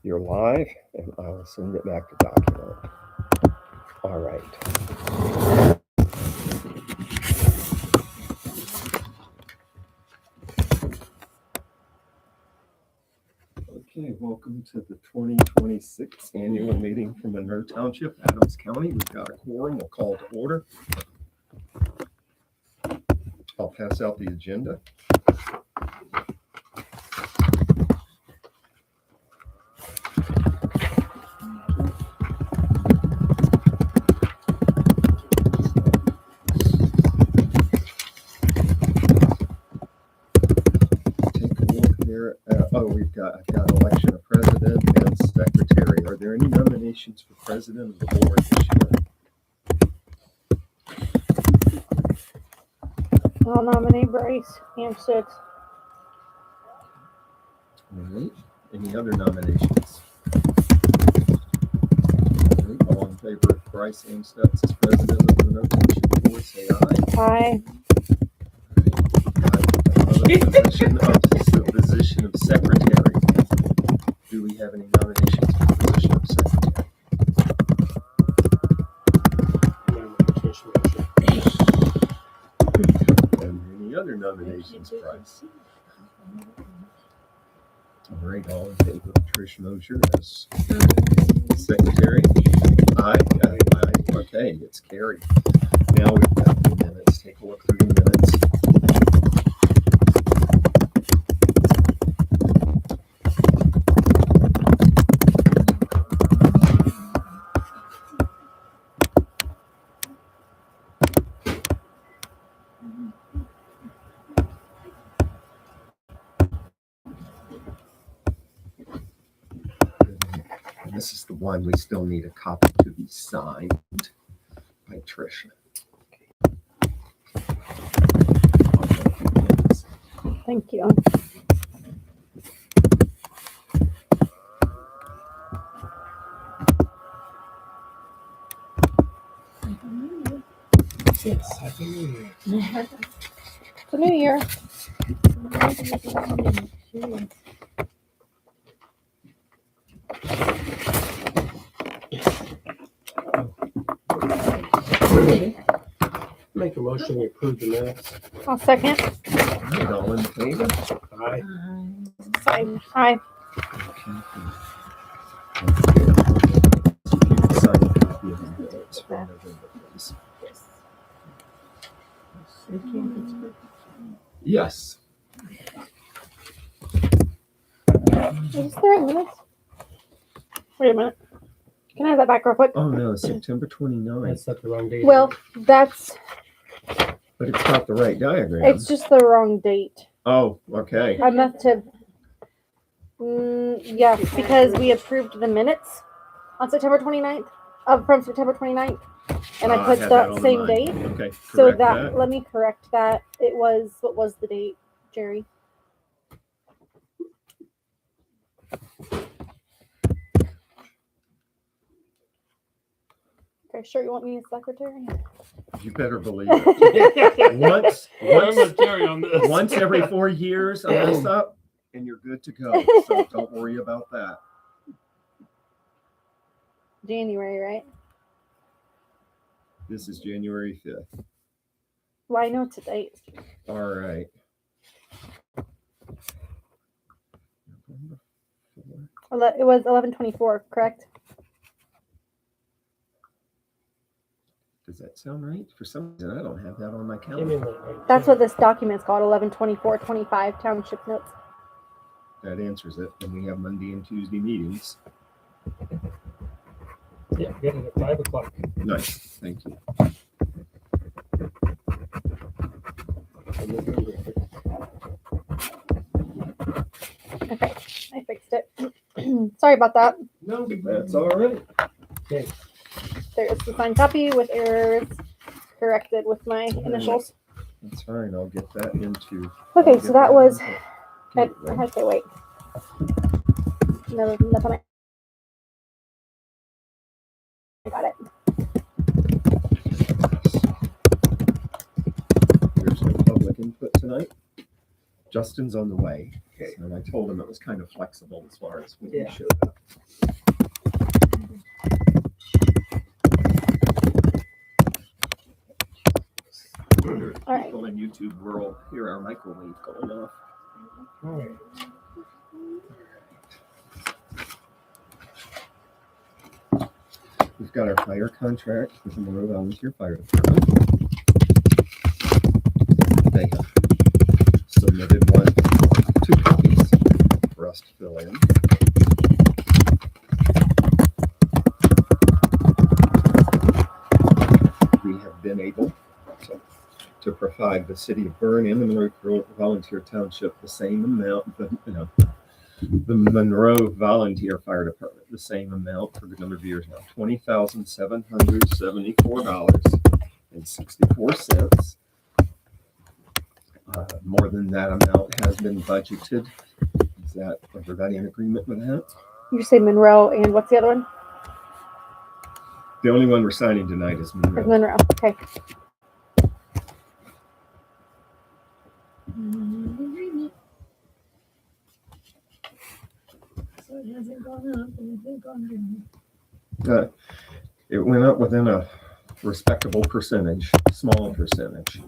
You're live, and I'll send it back to document. All right. Okay, welcome to the 2026 annual meeting from Monroe Township, Adams County. We've got a quorum. We'll call to order. I'll pass out the agenda. I've got election of president and secretary. Are there any nominations for president of the board this year? I'll nominate Bryce Hampstead. All right. Any other nominations? All in favor of Bryce Hampstead as president of the Monroe Township Board, say aye. Aye. The position of secretary. Do we have any nominations for the position of secretary? And any other nominations, Bryce? All right, all in favor of Trish Mosher as secretary? Aye. Okay, it's carried. Now we've got the minutes. Take a look through the minutes. This is the one we still need a copy to be signed by Tricia. Thank you. Yes, Happy New Year. It's a new year. Make a motion to approve the minutes. I'll second. All in favor? Aye. Fine. Aye. Sign a copy of the minutes for November, please. Yes. Is this the right minutes? Wait a minute. Can I have that back real quick? Oh no, September 29th. That's not the wrong date. Well, that's. But it's not the right diagram. It's just the wrong date. Oh, okay. I must have. Yeah, because we approved the minutes on September 29th. From September 29th. And I put had that on same mine. date. Okay. So Correct let me correct that. It was, what was the date, Jerry? Okay, sure you want me as secretary? You better believe it. once Once every 4 years, I mess up, and you're good to go. So don't worry about that. January, right? This is January 5th. Well, I know it's a date. All right. It was 11/24, correct? Does that sound right? For some reason, I don't have that on my calendar. That's what this document's called, 11/24/25 Township Notes. That answers it. And we have Monday and Tuesday meetings. Yeah, get it at 5 o'clock. Nice. Thank you. Okay, I fixed it. Sorry about that. No, that's all right. Okay. There's the signed copy with errors corrected with my initials. That's fine. I'll get that into. Okay, so that was. I Gateway. had to say, wait. No, nothing. I got it. There's no public input tonight. Justin's on the way. Okay. And I told him it was kind of flexible as far as when Yeah. he showed up. Wonder if All right. people in YouTube world hear our microwave going off. All right. We've got our fire contract with the Monroe Volunteer Fire Department. They have submitted two copies for us to fill in. We have been able to provide the city of Bern and the Monroe Volunteer Township the same amount, the Monroe Volunteer Fire Department the same amount for a good number of years now, $20,774.64. More than that amount has been budgeted. Is that everybody in agreement with that? You say Monroe, and what's the other one? The only one we're signing tonight is Monroe. Monroe. Okay. So it hasn't gone up, and it hasn't gone down. It went up within a respectable percentage, small percentage.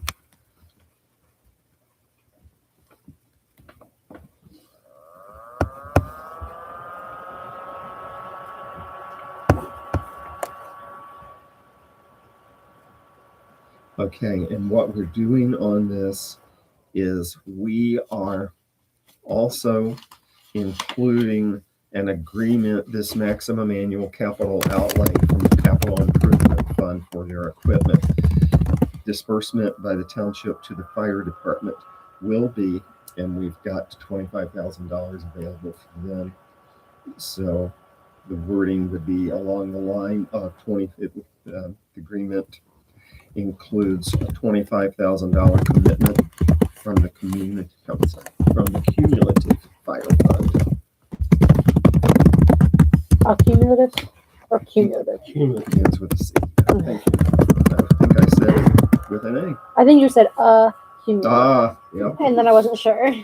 Okay, and what we're doing on this is we are also including an agreement, this maximum annual capital outlay from the capital improvement fund for their equipment. Disbursement by the township to the fire department will be, and we've got $25,000 available for them. So the wording would be along the line of the agreement includes a $25,000 commitment from the cumulative fire fund. Cumulative or cumulative? Cumulative. Begins with a C. Thank you. I think I said it with an A. I think you said cumulative. Yep. And then I wasn't sure.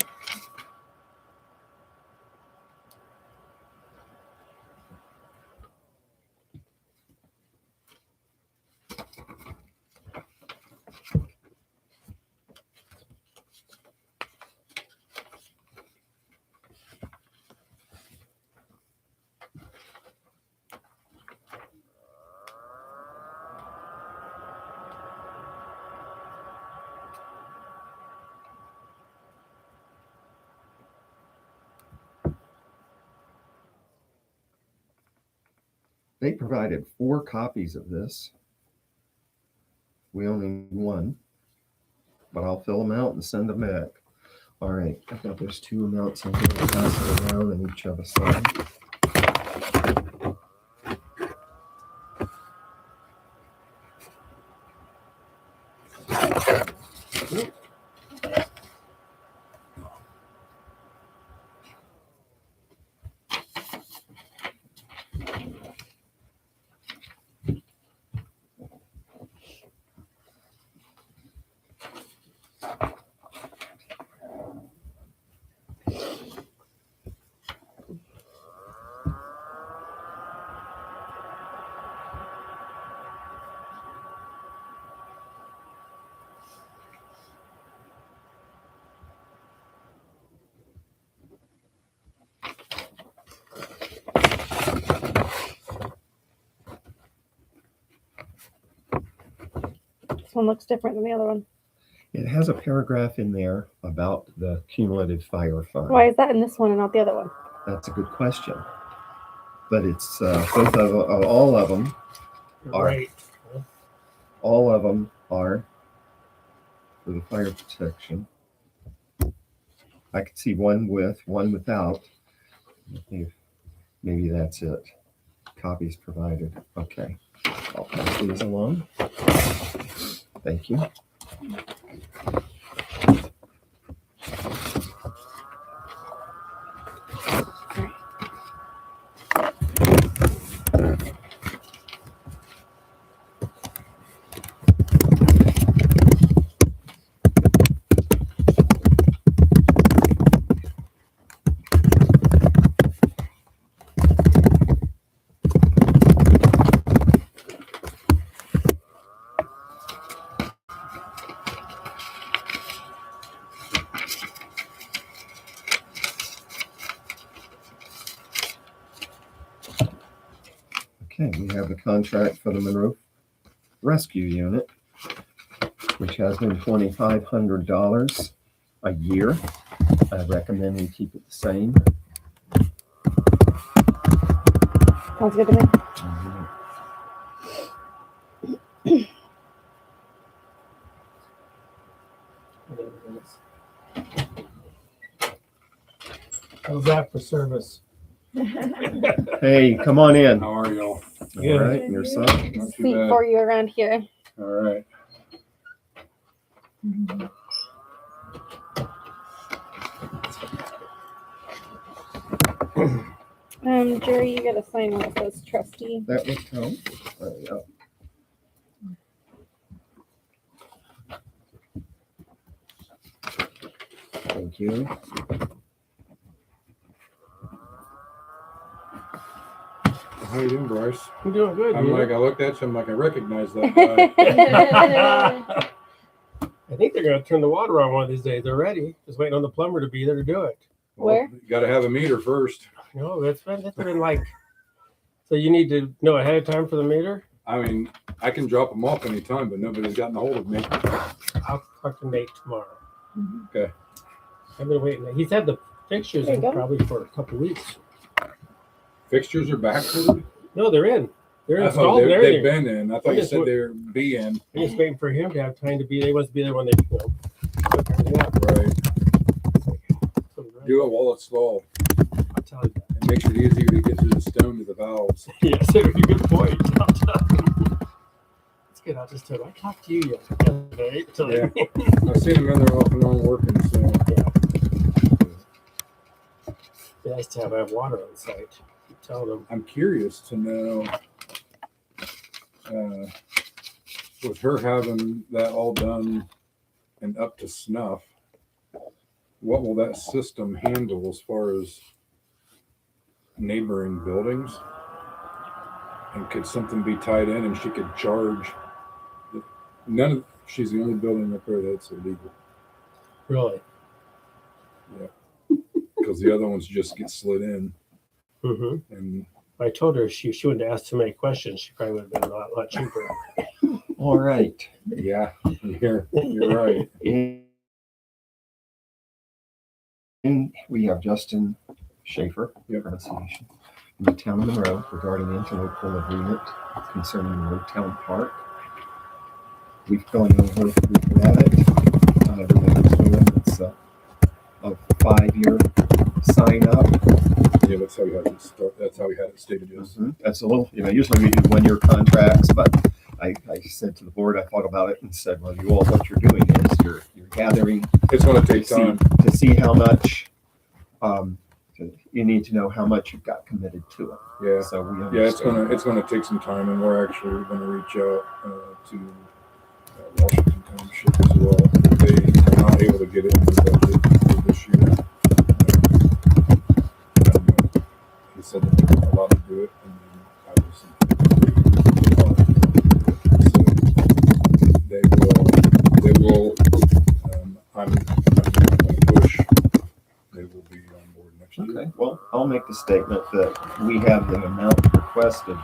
They provided 4 copies of this. We only need 1, but I'll fill them out and send them back. All right, I've got those 2 amounts. I'm going to pass it around and each of us sign. This one looks different than the other one. It has a paragraph in there about the cumulative fire fund. Why is that in this one and not the other one? That's a good question. But it's both of all of them are Right. all of them are for the fire protection. I could see one with, one without. Maybe that's it. Copies provided. Okay. I'll pass these along. Thank you. Okay, we have the contract for the Monroe Rescue Unit, which has been $2,500 a year. I recommend we keep it the same. Sounds good to me. How's that for service? Hey, come on in. How are y'all? All Good. right, and yourself? Not too Seat bad. for you around here. All right. Jerry, you gotta sign where it says trustee. That would count. Yeah. Thank you. How you doing, Bryce? I'm doing good. I'm you? like, I looked at you, I'm like, I recognize that guy. I think they're gonna turn the water on one of these days. They're ready. Just waiting on the plumber to be there to do it. Where? You got to have a meter first. No, that's been like. So you need to know ahead of time for the meter. I mean, I can drop them off anytime, but nobody's gotten a hold of me. I'll talk to Nate tomorrow. Okay. I've been waiting. He's had the fixtures There you in go. probably for a couple weeks. Fixtures are backordered? No, they're in. They're I thought installed and they've everything. been in. I thought you just said wa- they're be in. I'm just waiting for him to have time to be. They wants to be there when they put everything up. Right. So, Do it while it's fall. I'll tell you that. It makes it easier to get through the stone to the valves. Yes, that's a good point. I'll tell you. It's good. I'll just tell you. I talked to you yesterday. So Yeah. I've seen them in there off and on working, so. It's nice to have water on site. Tell them. I'm curious to know, with her having that all done and up to snuff, what will that system handle as far as neighboring buildings? And could something be tied in and she could charge? She's the only building up there that's illegal, Really. because the other ones just get slid in. Mm-hmm. And I told her she wouldn't ask too many questions. She probably would have been a lot cheaper. All right. yeah, you're right. And we have Justin Schaefer, pronunciation, in the town of Monroe regarding the interlocal agreement concerning Monroe Town Park. We've gone over, we've read it. Everything's doing it's a 5-year sign up. Yeah, that's how we had it start. That's how we had it stated. Yes. That's a little, usually we do 1-year contracts, but I said to the board, I thought about it and said, well, you all, what you're doing is you're gathering It's going to take time. to see how much, you need to know how much you've got committed to it. Yeah. So we Yeah, it's understand. gonna take some time, and we're actually gonna reach out to Washington Township as well. They are not able to get it in the budget for this year. He said that they weren't allowed to do it, and then I was so they will. I'm gonna push. They will be on board next year. Okay, well, I'll make the statement that we have the amount requested,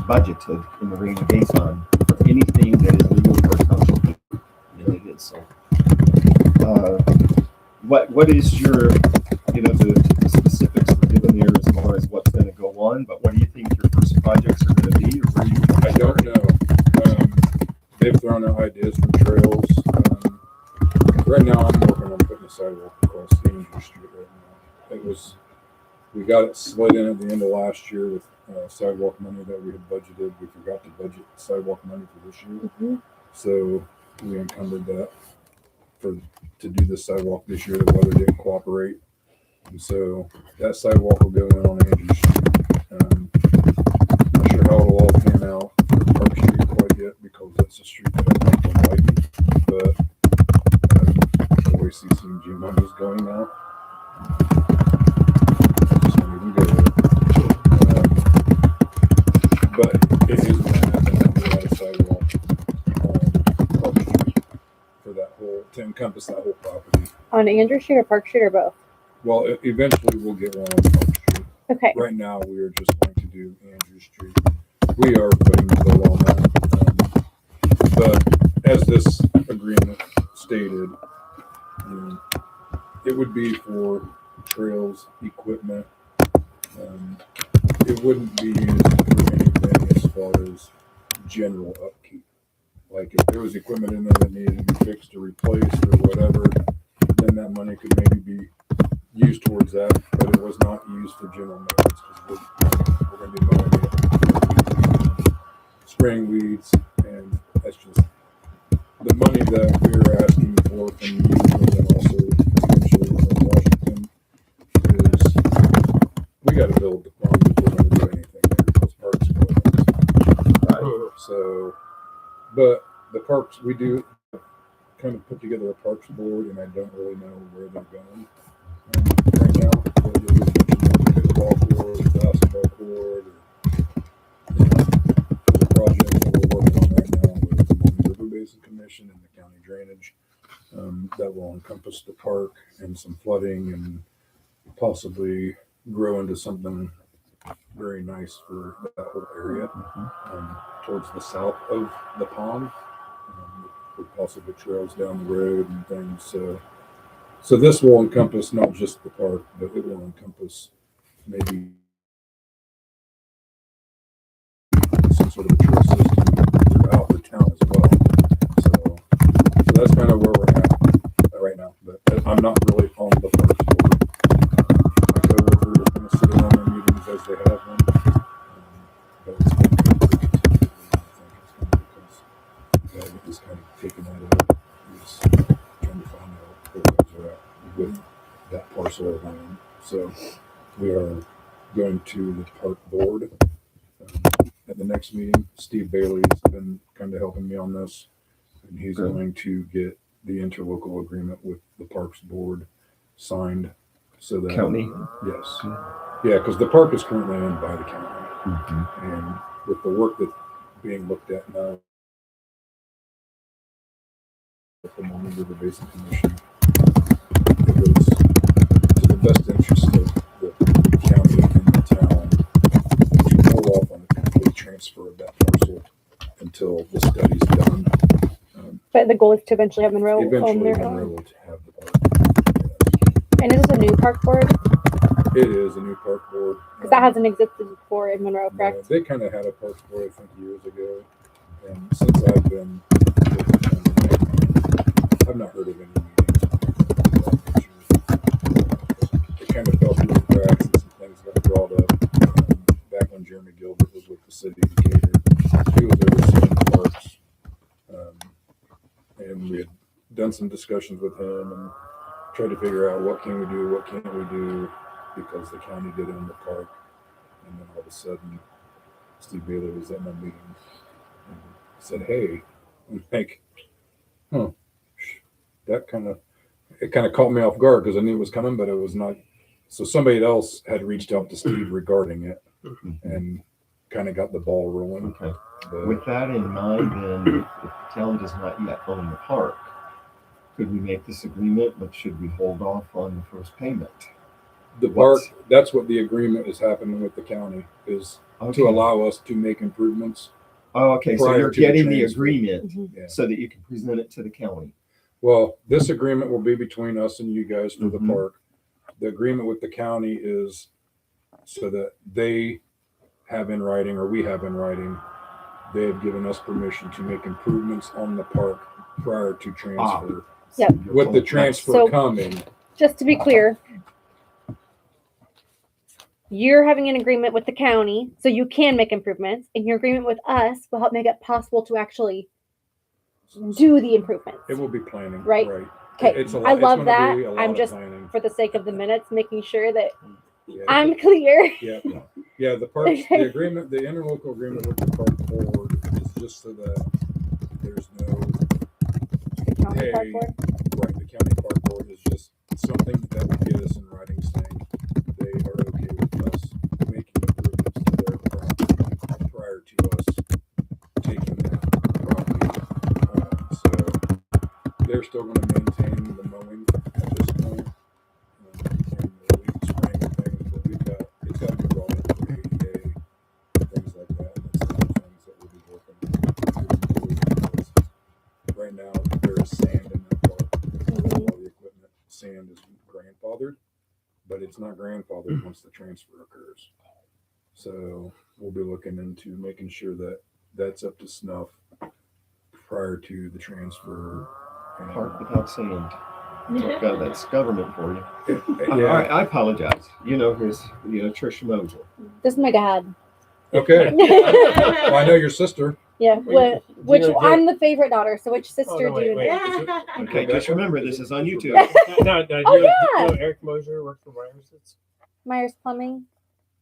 budgeted in the rainy day fund for anything that is legal for a township. And it is so. What is your, the specifics we're given there as far as what's going to go on, but what do you think your first projects are going to be? Or where you I don't know. They've thrown out ideas for trails. Right now, I'm working on putting a sidewalk across the Andrew Street right now. We got it slid in at the end of last year with sidewalk money that we had budgeted. We forgot to budget sidewalk money for this year. Mm-hmm. So we encumbered that to do the sidewalk this year. The weather didn't cooperate. And so that sidewalk will go in on Andrew Street. Not sure how it'll all pan out for Park Street quite yet, because that's a street that I don't like. But the way CCMG money's going now, just won't even go there. But it is going to happen that we have a sidewalk on Park Street for that whole, to encompass that whole property. On Andrew Street or Park Street or both? Well, eventually we'll get one on Park Street. Okay. Right now, we are just going to do Andrew Street. we are putting the bill on that. But as this agreement stated, it would be for trails, equipment. It wouldn't be used for anything as far as general upkeep. Like if there was equipment in there that needed to be fixed or replaced or whatever, then that money could maybe be used towards that, but it was not used for general maintenance because we're going to be mowing it, spraying weeds, and that's just the money that we're asking for from you and also potentially from Washington is we got to build the farm if we're going to do anything there because parks go. So, but the parks, we do kind of put together a parks board, and I don't really know where they're going right now. Whether they're looking at pickleball court, basketball court, or the project that we're working on right now with the Monroe River Basin Commission and the county drainage that will encompass the park and some flooding and possibly grow into something very nice for that whole area towards the south of the pond, with possible trails down the road and things. So this will encompass not just the park, but it will encompass maybe some sort of a trail system throughout the town as well. So that's kind of where we're at right now. But I'm not really on the parks board. My coworker is going to sit in on their meetings as they have them. But it's been kind of continued. I think it's kind of because it was kind of taken out of is trying to find out where things are at with that parcel of land. So we are going to the park board at the next meeting. Steve Bailey's been kind of helping me on this, and he's going to get the interlocal agreement with the parks board signed so that County? Yes. Yeah, because the park is currently owned by the county. And with the work that's being looked at now with the Monroe River Basin Commission, it was to the best interest of the county and the town to hold off on the complete transfer of that parcel until the study's done. But the goal is to eventually have Monroe own Eventually, their Monroe own. will have the park. And is this a new park board? It is a new park board. Because that hasn't existed before in Monroe, correct? They kind of had a parks board, I think, years ago. And since I've been with them, I've not heard of any meetings. It kind of fell through the cracks and some things got brought up. Back when Jeremy Gilbert was with the city of Decatur, he was overseeing the parks. And we had done some discussions with him and tried to figure out what can we do, what can't we do, because the county did own the park. And then all of a sudden, Steve Bailey was at my meeting and said, "Hey," I'm like, that kind of caught me off guard because I knew it was coming, but it was not. So somebody else had reached out to Steve regarding it and kind of got the ball rolling. Okay. But With that in mind, then, if the town does not yet own the park, could we make this agreement, but should we hold off on the first payment? the park, that's what the agreement is happening with the county, is to allow us to make improvements. Oh, okay. So prior you're to the getting the transfer. agreement Yeah. so that you can present it to the county. Well, this agreement will be between us and you guys for the Mhm. park. The agreement with the county is so that they have in writing, or we have in writing, they have given us permission to make improvements on the park prior to transfer. Yep. With the transfer So- coming, Just to be clear, you're having an agreement with the county, so you can make improvements, and your agreement with us will help make it possible to actually do the improvements. it will be planning. Right. Okay, It's a I lot, love it's that. gonna be a lot I'm of just, planning. for the sake of the minutes, making sure that Yeah. I'm clear. Yeah, yeah. The parks, the agreement, the interlocal agreement with the park board is just so that there's no County Hey. Park Board. right. The county park board is just something that would get us in writing saying they are okay with us making improvements to their property prior to us taking that property. So they're still going to maintain the mowing at this point. And the weed spraying and things, but it's got to be brought in for ADA and things like that. And it's but it's not grandfathered once the transfer occurs. So we'll be looking into making sure that that's up to snuff prior to the transfer. Park without sand. That's government for you. Yeah. All right, I apologize. Tricia Moser. This is my dad. Okay. Well, I know your sister. Yeah. Wait, Which do you know- I'm the favorite daughter. So which sister Oh, no, do you wait, know? wait. Okay, just remember this is on YouTube. No, Oh, you know yeah. Eric Mosier worked for Myers. Myers Plumbing.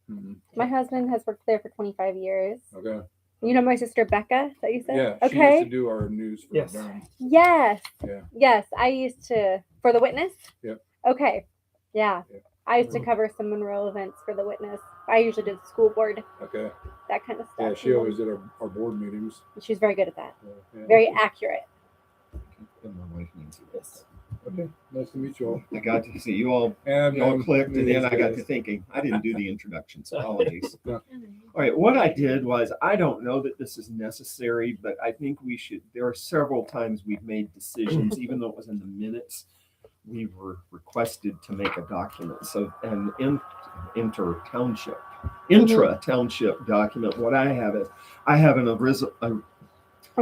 Mhm. My husband has worked there for 25 years. Okay. You know my sister Becca that you said? Yeah. She used Okay. to do our news for Yes. Durham. Yes. Yeah. Yes. I used to for the Witness. Yep. Okay. Yeah. Yeah. I used to cover some Monroe events for the Witness. I usually did the school board, Okay. that kind of stuff. Yeah, she always did our board meetings. She's very good at that. Yeah. Very accurate. And my wife Nancy. Yes. Okay. Nice to meet you all. I got to see you all. And You all clicked, and then I got to thinking. I didn't do the introductions. Apologies. All right, what I did was, I don't know that this is necessary, but I think we should. There are several times we've made decisions, even though it was in the minutes, we were requested to make a document. So an intra township document. What I have is, I have a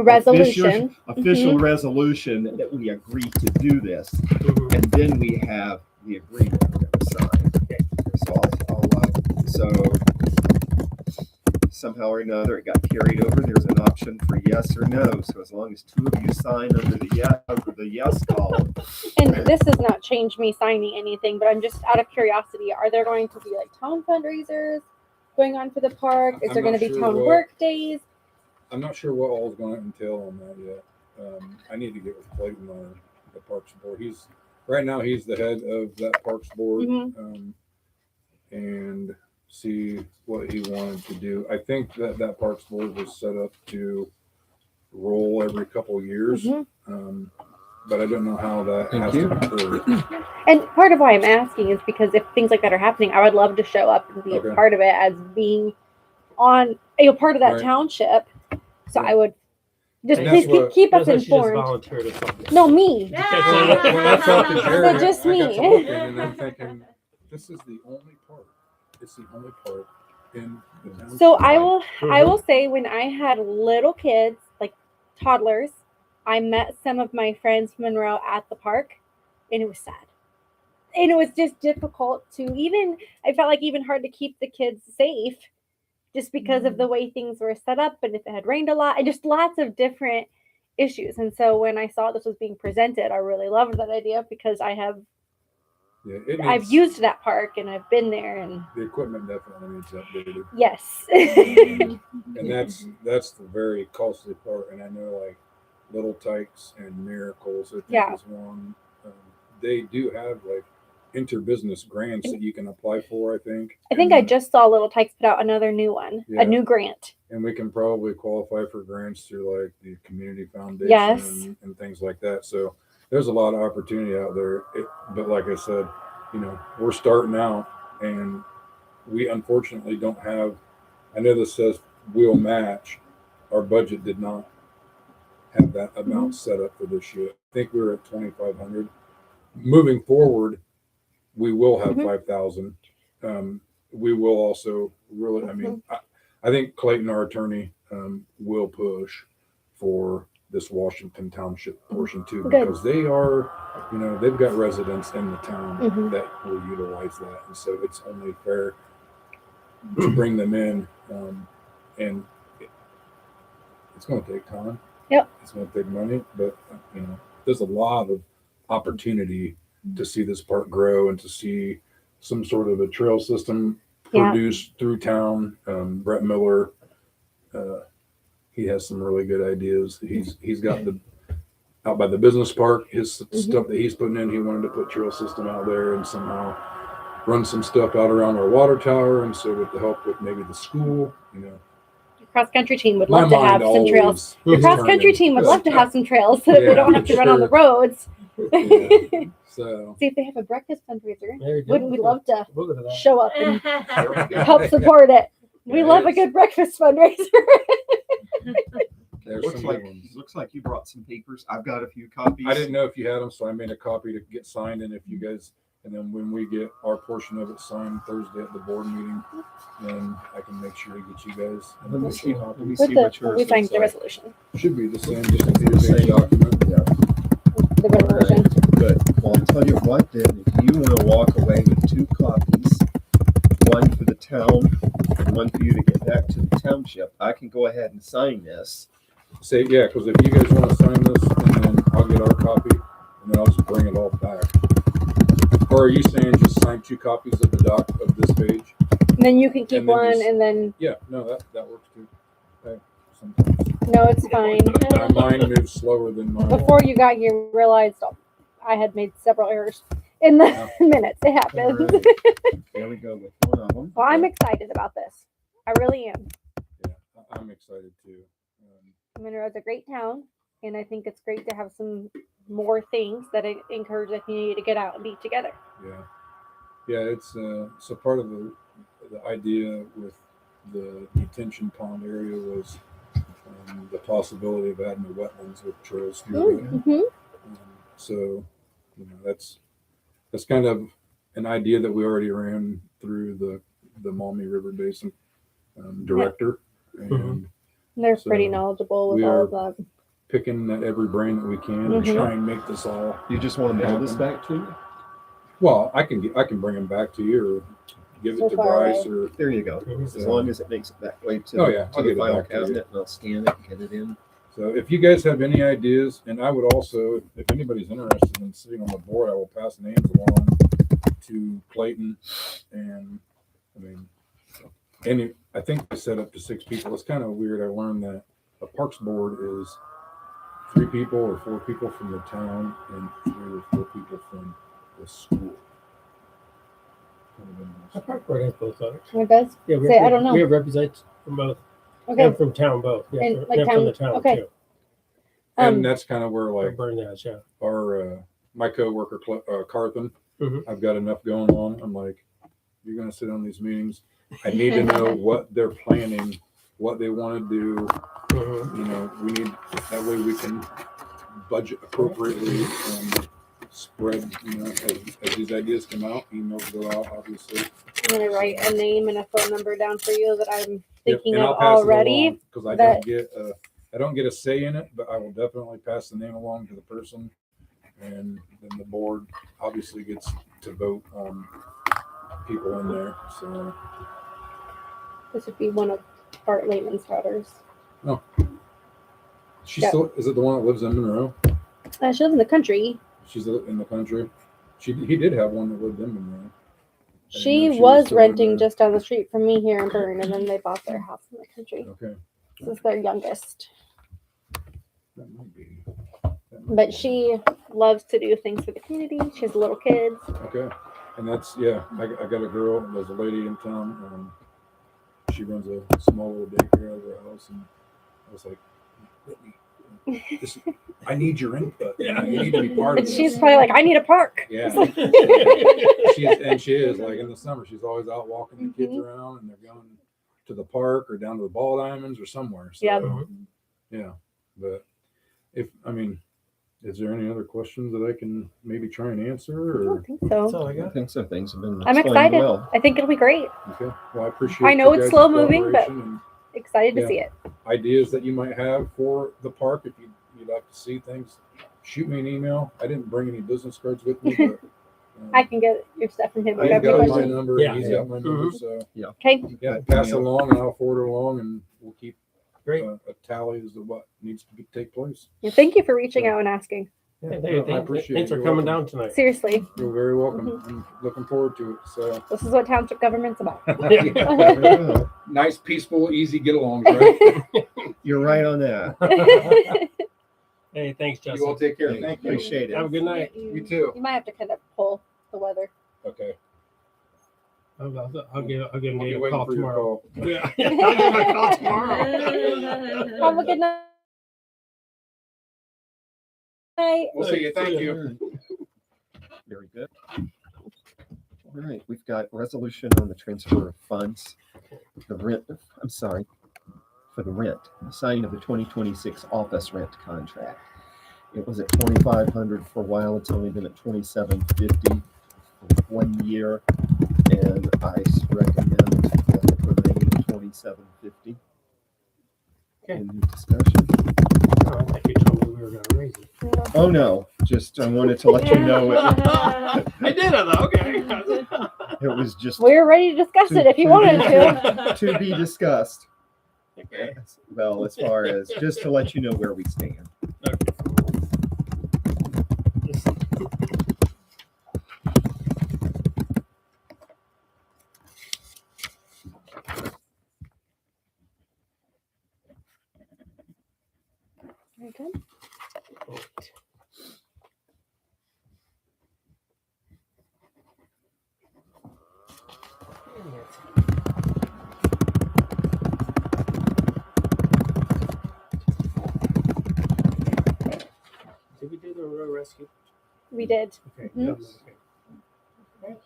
resolution. official resolution that we agree to do this, and then we have the agreement we're going to sign. So somehow or another it got carried over. There's an option for yes or no. So as long as two of you sign under the yes column. And this does not change me signing anything, but I'm just out of curiosity. Are there going to be like town fundraisers going on for the park? Is I'm there going not to be sure town what- work days? I'm not sure what all is going to entail on that yet. I need to get with Clayton on the Parks Board. He's the head of that Parks Board, Mhm. and see what he wanted to do. I think that Parks Board was set up to roll every couple years, Mhm. but I don't know how that Thank has you. to occur. And part of why I'm asking is because if things like that are happening, I would love to show up and be Okay. a part of it as being on part of that Right. township. So Yeah. I would just And please that's what- keep us That's why she just informed. volunteered or something. No, me. When I talked to Jerry, So just I me. got to looking, and I'm thinking, this is the only part. It's the only part in the township. So I will say when I had little kids, like toddlers, I met some of my friends from Monroe at the park, and it was sad. And it was just difficult to I felt like even hard to keep the kids safe just because of the way things were set up and if it had rained a lot and just lots of different issues. And so when I saw this was being presented, I really loved that idea because I've used that park and I've been there and the equipment definitely needs updated. yes. And that's the very costly part. And I know like Little Tykes and Miracles, I think Yeah. is one. They do have like interbusiness grants that you can apply for, I think. I think I just saw Little Tykes put out another new one, Yeah. a new grant. And we can probably qualify for grants through like the community foundation Yes. and things like that. So there's a lot of opportunity out there. But like I said, we're starting out and we unfortunately don't have, I know this says we'll match. Our budget did not have that amount set up for this year. I think we were at 2,500. Moving forward, we will have 5,000. We will also really, I think Clayton, our attorney, will push for this Washington Township portion too, Good. because they are, they've got residents in the town Mhm. that will utilize that. And so it's only fair to bring them in. And it's going to take time. Yep. It's going to take money, but there's a lot of opportunity to see this park grow and to see some sort of a trail system Yeah. produced through town. Brett Miller, he has some really good ideas. He's got out by the business park, his stuff that he's putting in. He wanted to put trail system out there and somehow run some stuff out around our water tower. And so with the help with maybe the school, The cross country team would my love to have mind some trails. always The cross is country turning. team would love to have some trails so that Yeah, they don't have to run on the sure. roads. Yeah. So See if they have a breakfast fundraiser. There you go. Wouldn't we love to We'll go to that. show up and help support it? We Yeah, love a it's- good breakfast fundraiser. there's Looks some like good ones. you brought some papers. I've got a few copies. I didn't know if you had them, so I made a copy to get signed. And if you guys And then when we get our portion of it signed Thursday at the board meeting, then I can make sure to get you guys. an Let me see. official Let copy. me With see the, what yours we signed looks the like. resolution. Should be the same, just a The page same. document. Yeah. The resolution. Good. Well, I'll tell you what then, if you want to walk away with 2 copies, one for the town and one for you to get back to the township, I can go ahead and sign this. Say, yeah, because if you guys want to sign this, and then I'll get our copy, and then I'll just bring it all back. Or are you saying just sign 2 copies of the doc of this page? And then you can keep And then one, just- and then Yeah, no, that works too. Okay, sometimes no, it's fine. my mind moves slower than mine. Before you got here, we realized I had made several errors in the minutes. It happens. All right. There we go with one of them. Well, I'm excited about this. I really am. Yeah, I'm excited too. Monroe's a great town, and I think it's great to have some more things that encourage the community to get out and be together. Yeah, it's so part of the idea with the detention pond area was the possibility of adding the wetlands with trails through it. Mm-hmm. So, that's kind of an idea that we already ran through the Maumee River Basin director, and They're So, pretty knowledgeable with we all are- of that. picking at every brain that we can to Mhm. try and make this all. You just want to mail this back to me? Well, I can bring them back to you, or give So it to far Bryce, away. or There you go. As long as it makes it that way to, Oh, yeah, to I'll the get it file back to you. cabinet, and I'll scan it and get it in. so. If you guys have any ideas, and I would also, if anybody's interested in sitting on the board, I will pass names along to Clayton, and I think I set up to 6 people. It's kind of weird. I learned that a parks board is 3 people or 4 people from the town and 3 or 4 people from the school. Our park board has both of it. It does. Yeah, Say, I don't know. We have representatives from both, Okay. and from town both. Yeah, And, like, and from the town- town okay. too. And that's kind of where Or like burn that, yeah. our my coworker Carthen, Mhm. I've got enough going on. I'm like, you're going to sit on these meetings. I need to know what they're planning, what they want to do. Mhm. We need that way we can budget appropriately and spread. As these ideas come out, emails go out, obviously. I'm gonna write a name and a phone number down for you that I'm Yep, thinking and of I'll pass it already. along, because I that- don't get a say in it, but I will definitely pass the name along to the person, and then the board obviously gets to vote on people in there. So This would be one of Bart Lehman's daughters. she Yeah. still is it the one that lives in Monroe? She lives in the country. She's in the country. He did have one that lived in Monroe. I didn't She know she was still in renting there. just down the street from me here in Burn, and then they bought their house in the country. Okay, This is their youngest. that might be. But she loves to do things for the community. She has little kids. Okay, and that's I got a girl. There's a lady in town. She runs a small little daycare out of her house, and I was like, Whitney, I need your input. You need to be part of And this. she's probably like, I need a park. Yeah. She is like in the summer. She's always out walking the kids Mhm. around, and they're going to the park or down to the Ball Diamonds or somewhere. So, Yeah. yeah. But is there any other questions that I can maybe try and answer? I Or don't think That's so. all I I got. think so. Things have been I'm explained excited. well. I think it'll be great. okay, well, I appreciate. I know you it's guys' slow moving, but- cooperation and Excited to Yeah. see it. ideas that you might have for the park. If you'd like to see things, shoot me an email. I didn't bring any business cards with me, but I can get your stuff from him. He's if you have any got my questions. number. Yeah. He's got my number. Mhm. So Okay. yeah, pass it along, and I'll forward it along, and we'll keep Great. a tally as to what needs to take place. Well, thank you for reaching out and asking. Hey, No, I appreciate thanks it. for You're coming welcome. down tonight. Seriously, You're very welcome. Mm-hmm. I'm looking forward to it. So this is what township government's about. Yeah, nice, peaceful, easy get-alongs, right? you're right on that. Hey, thanks, Justin. You all take care. Thank you. Appreciate Have a it. good night. You too. You might have to kind of pull the weather. Okay. I'll give I'll be Nate a waiting call for your tomorrow. call. Yeah, I'll give him a call tomorrow. Have a good night. We'll see you. Thank you. Very good. All right, we've got resolution on the transfer of funds. The rent, I'm sorry, for the rent, the signing of the 2026 office rent contract. It was at $2,500 for a while. It's only been at $2,750 for 1 year, and I recommend that it remain $2,750. Okay. Any discussion? Oh, I thought you told me we were going to raise it. Oh no, just I wanted to let you know it, I did it though. Okay. it was just We're ready to discuss it if you wanted to. to be discussed. Okay. Well, as far as just to let you know where we stand. Okay. Very good. Did we do the rural rescue? We did. Okay. Mhm. Okay.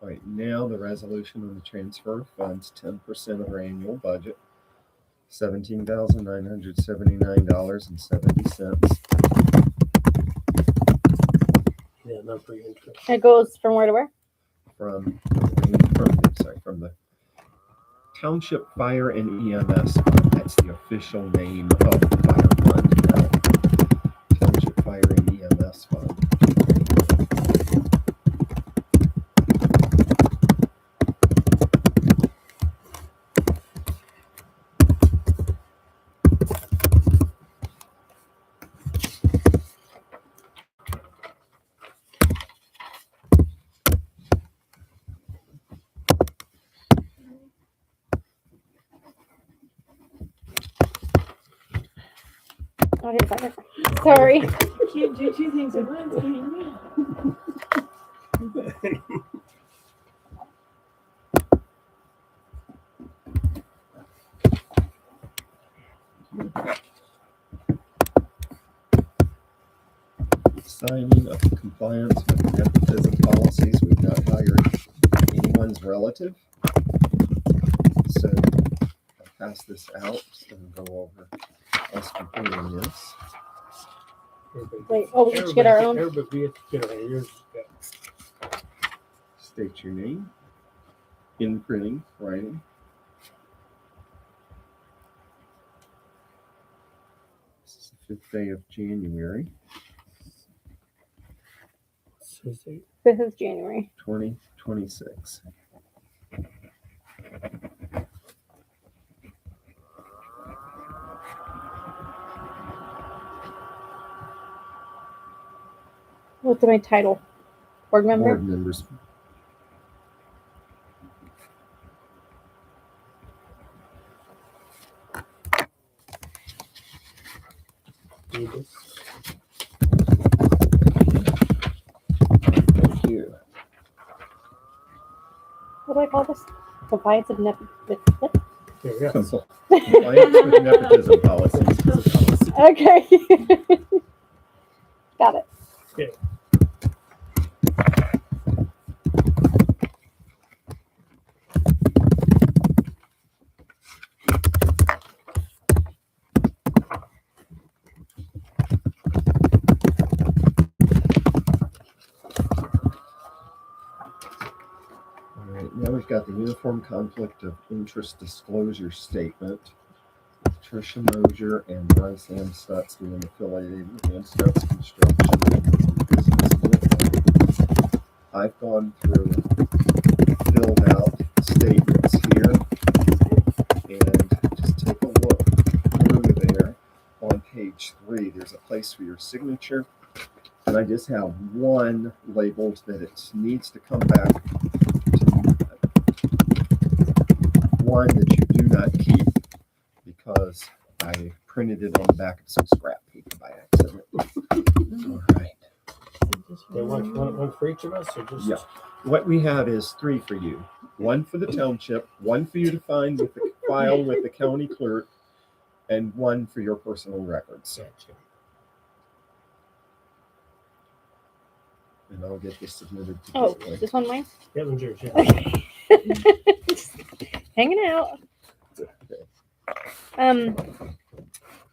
All right, now the resolution on the transfer of funds, 10% of our annual budget, $17,979.70 Yeah, no pretty interesting. It goes from where to where? from the Township Fire and EMS Fund. That's the official name of the fire fund now. Township Fire and EMS Fund. Okay, sorry. Can't do two things at once, can you? Signing of compliance with nepotism policies. We've not hired anyone's relative. So I'll pass this out and go over us completing this. Wait, oh, we each get our own. Everybody get our own. Yours got State your name, in printing, writing. This is the 5th day of January, Susie. 5th of January. 2026. What's my title? Board member? Board members. Do this. Thank you. What do I call this? Compliance of nepotism. There we go. Compliance with nepotism policies. Okay. Got it. Okay. All right, now we've got the Uniform Conflict of Interest Disclosure Statement. Tricia Mosier and Bryce Ann Stutz being affiliated with Ann Stutz Construction and Business with them. I've gone through, filled out statements here, and just take a look through there. On page 3, there's a place for your signature, and I just have one labeled that it needs to come back to one that you do not keep, because I printed it on the back of some scrap paper by accident. All right. They want one for each of us, or just Yeah. What we have is 3 for you. 1 for the township, 1 for you to find with the file with the county clerk, and 1 for your personal records. Gotcha. And I'll get this submitted to Oh, Gateway. is this one mine? That one's yours. Yeah. Okay. Hanging out.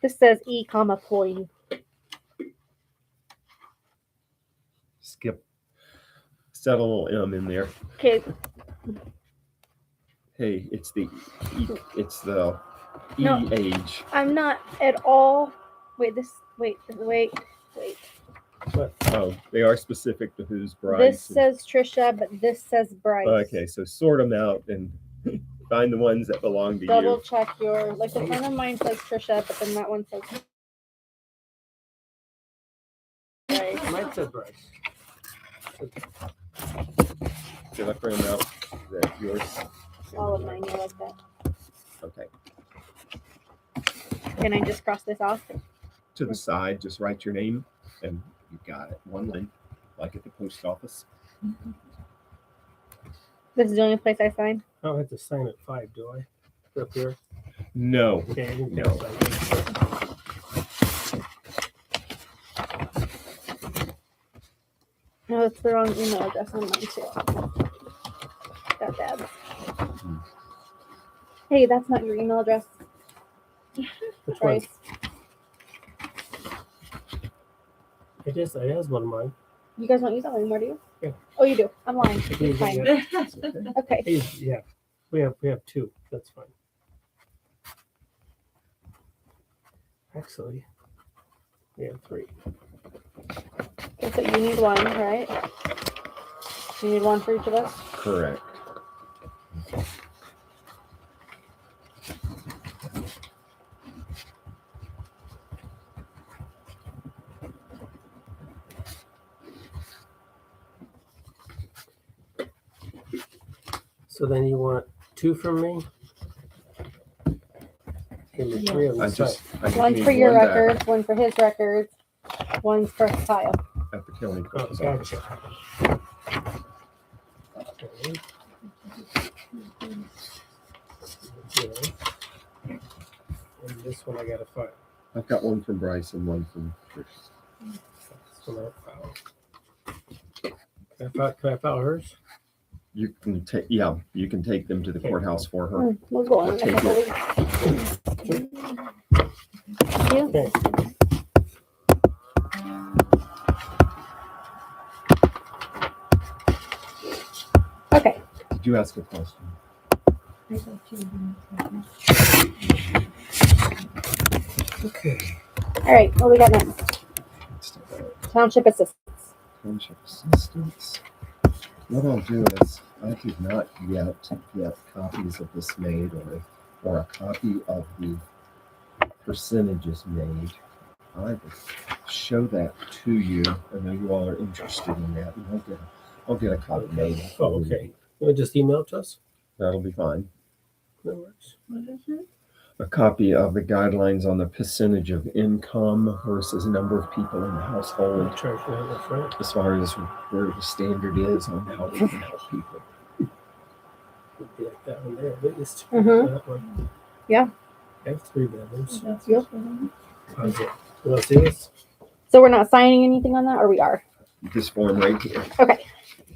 This says E, poi. Set a little M in there. Okay, Hey, it's the E No. age. I'm not at all. Wait, wait. What? Oh, they are specific to who's Bryce. This says Trisha, but this says Bryce. Okay, so sort them out and find the ones that belong to Double you. check your, like the front of mine says Trisha, but then that one says Bryce. Mine said Bryce. Did I print them out? Is that yours? All of mine, yeah, like that. Okay. Can I just cross this off? To the side, just write your name and you got it. One line, like at the post office. This is the only place I sign. I don't have to sign at 5, do I? Up here. No. Okay. I can No. sign it. No, that's the wrong email address on mine too. Got bad. Hey, that's not your email address, Which one? Bryce. It has one of mine. You guys don't use that one anymore, do you? Yeah. Oh, you do. I'm lying. I can use Fine. it, Okay. yeah. Yeah. We have 2. That's fine. Actually, we have 3. Okay, so you need one, right? You need one for each of us? Correct. So then you want 2 from me? And the 3 on the I side. just One need for your one back records, one for his records, one's for file. at the county Oh, clerk's office. gotcha. Okay. Okay. And this one I got to file. I've got one from Bryce and one from Trish. This one I file. Can I file hers? You can take, yeah, you can take them to the courthouse for her. We'll go on in a Take couple it. weeks. Thank you. Okay. Okay. Did you ask a question? Okay. All right. What we got next? Township assistance. Township assistance. What I'll do is, I did not yet get copies of this made or a copy of the percentages made. I will show that to you. I know you all are interested in that. And I'll get a copy made. Oh, okay. You want to just email it to us? That'll be fine. That works. What is it? A copy of the guidelines on the percentage of income versus number of people in the household, I'll charge you that front. as far as where the standard is on how we can help people. Would be like that one there, at least. Mhm. That one. Yeah. I have 3 bedrooms. That's Yep. what's going Okay. You want to see this? So we're not signing anything on that, or we are? This form right here. Okay.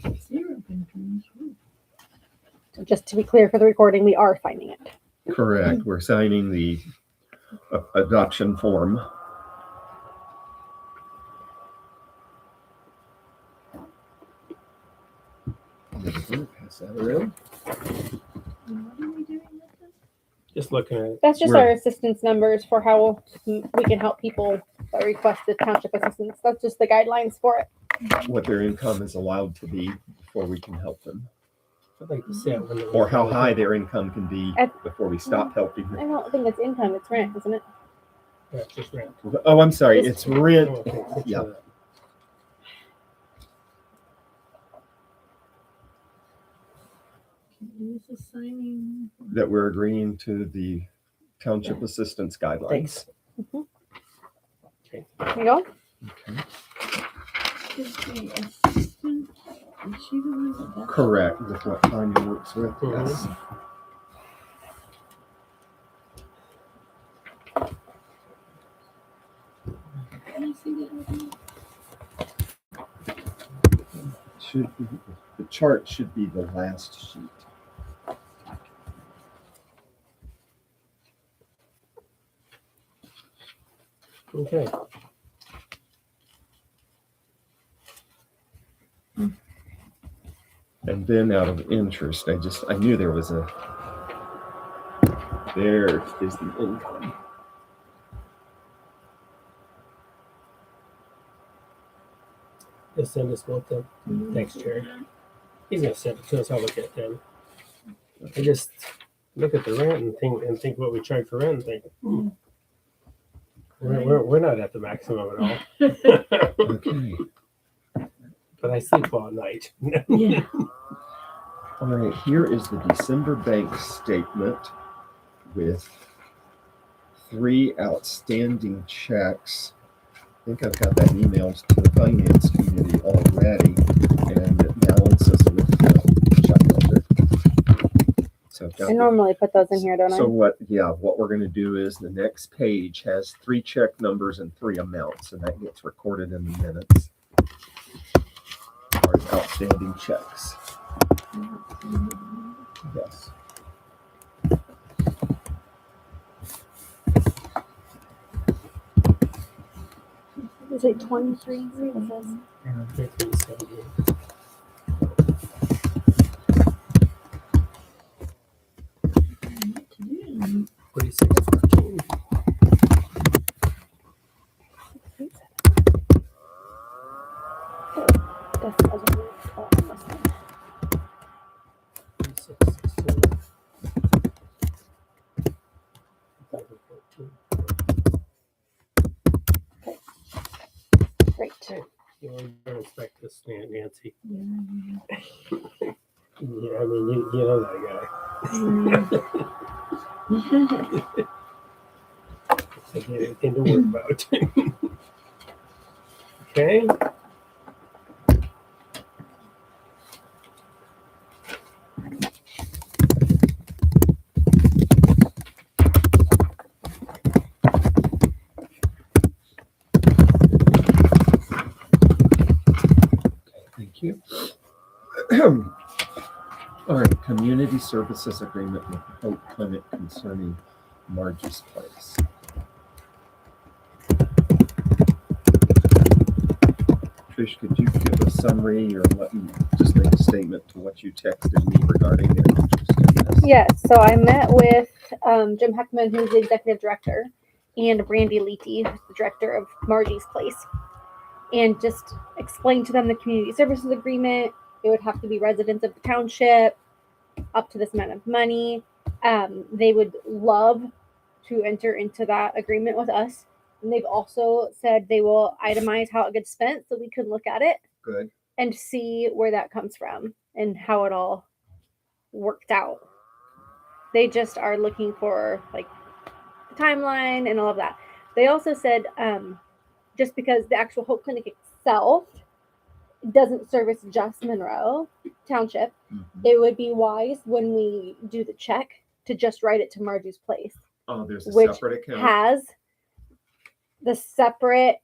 on. 0 bedrooms. So just to be clear for the recording, we are signing it. Correct. We're signing the adoption form. Pass that around. And what are we doing with this? Just looking at it. That's just We're- our assistance numbers for how we can help people that request the township assistance. That's just the guidelines for it. What their income is allowed to be before we can help them, I'd like to see it when or how high their income can be before we stop helping I them. don't think it's income, it's rent, isn't it? Yeah, just rent. Oh, I'm sorry. It's- It's rent. Oh, okay. Picture Yeah. that. Use the signing. That we're agreeing to the township assistance guidelines. There you go. Okay. Is the assistant, is she the one that does? Correct, with what Tanya works with. Mhm. Yes. Can I see that with you? Should be, the chart should be the last sheet. Okay. And then out of interest, I knew there is the income. Just send us both them. Thanks, Jerry. He's gonna send it to us. I'll look at them. I just look at the rent and think what we charge for rent and think, we're not at the maximum at all. Okay. But I sleep all night. Yeah. All right, here is the December bank statement with 3 outstanding checks. I think I've got that emailed to the finance committee already, and balances with the check number. So I've got I normally put those in here, don't I? So what we're going to do is the next page has 3 check numbers and 3 amounts, and that gets recorded in the minutes. Or outstanding checks. Yes. Is it 23? What says? 46.14. That's the other one. Oh, I must have. 46.16. 14. Great. You want to inspect this, Nancy? Yeah. Yeah, I mean, you know that guy. I get anything to worry about. Okay. Thank you. All right, community services agreement with Hope Clinic concerning Margie's Place. Trish, could you give a summary or just make a statement to what you texted me regarding their interest in this? Yes, so I met with Jim Heckman, who's the executive director, and Brandy Leety, who's the director of Margie's Place, and just explained to them the community services agreement. It would have to be residents of the township, up to this amount of money. They would love to enter into that agreement with us. And they've also said they will itemize how it gets spent so we can look at it Good. and see where that comes from and how it all worked out. They just are looking for like the timeline and all of that. They also said just because the actual Hope Clinic itself doesn't service just Monroe Township, it would be wise when we do the check to just write it to Margie's Place, Oh, there's a which separate account. has the separate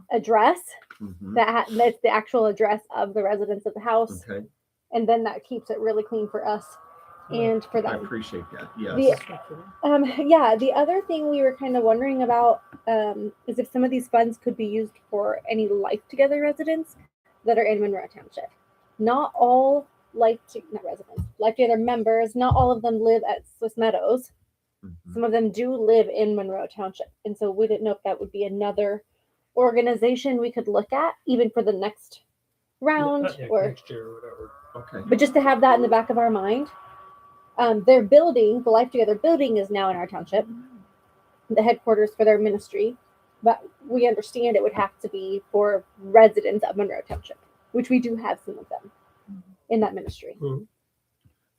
address Mhm. that's the actual address of the residents of the house, Okay, and then that keeps it really clean for us and for I them. appreciate that. Yes. The other thing we were kind of wondering about is if some of these funds could be used for any Life Together residents that are in Monroe Township. Not all Life Together members, not all of them live at Swiss Meadows. Mhm. Some of them do live in Monroe Township. And so we didn't know if that would be another organization we could look at, even for the next round, or next year or whatever. Okay. but just to have that in the back of our mind. Their building, the Life Together building, is now in our township, the headquarters for their ministry. But we understand it would have to be for residents of Monroe Township, which we do have some of them in that ministry. And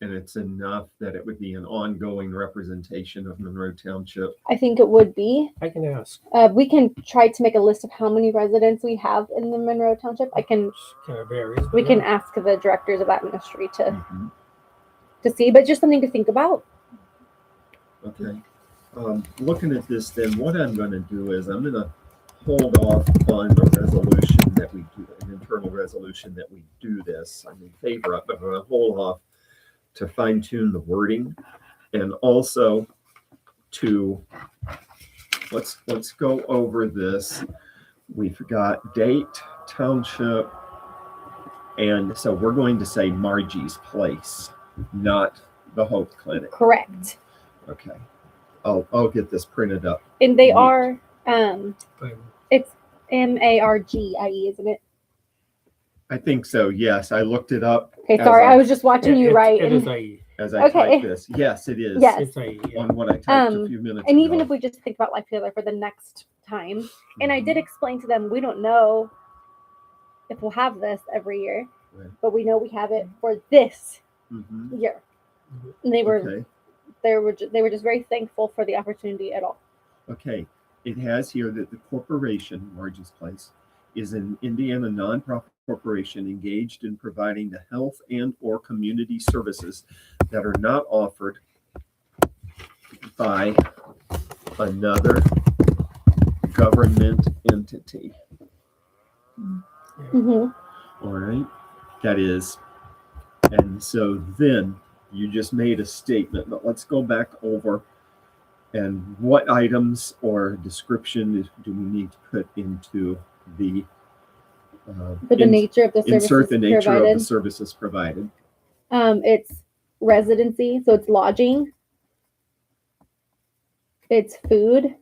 it's enough that it would be an ongoing representation of Monroe Township. I think it would be. I can ask. We can try to make a list of how many residents we have in the Monroe Township. Kind of varies. We can ask the directors of that ministry to Mhm. see, but just something to think about. Okay. Looking at this, then what I'm going to do is I'm going to hold off on the resolution that we do, an internal resolution that we do this. I'm in favor of, but I'm going to hold off to fine tune the wording, and also to let's go over this. We've got date, township, And so we're going to say Margie's Place, not the Hope Clinic. Correct. Okay. I'll get this printed up. And they Neat. are, But it's Margie, isn't it? I think so. Yes, I looked it up Okay, As sorry, I- I was just watching you write. It is and- IE. as I Okay. type this. Yes, it is. Yes. It's IE. Yeah. On what I typed a Um, few minutes And ago. even if we just think about life together for the next time, and I did Mhm. explain to them, we don't know if we'll have this every year, Right. but we know we have it for this Mhm. year. Mhm. And they were Okay. they were just very thankful for the opportunity at all. Okay. It has here that the corporation, Margie's Place, is an Indiana nonprofit corporation engaged in providing the health and or community services that are not offered by another government entity. Mm-hmm. All right. That is, and so then you just made a statement, but let's go back over and what items or description do we need to put into the For the nature of the services insert the nature provided. of the services provided. It's residency, so it's lodging, it's food,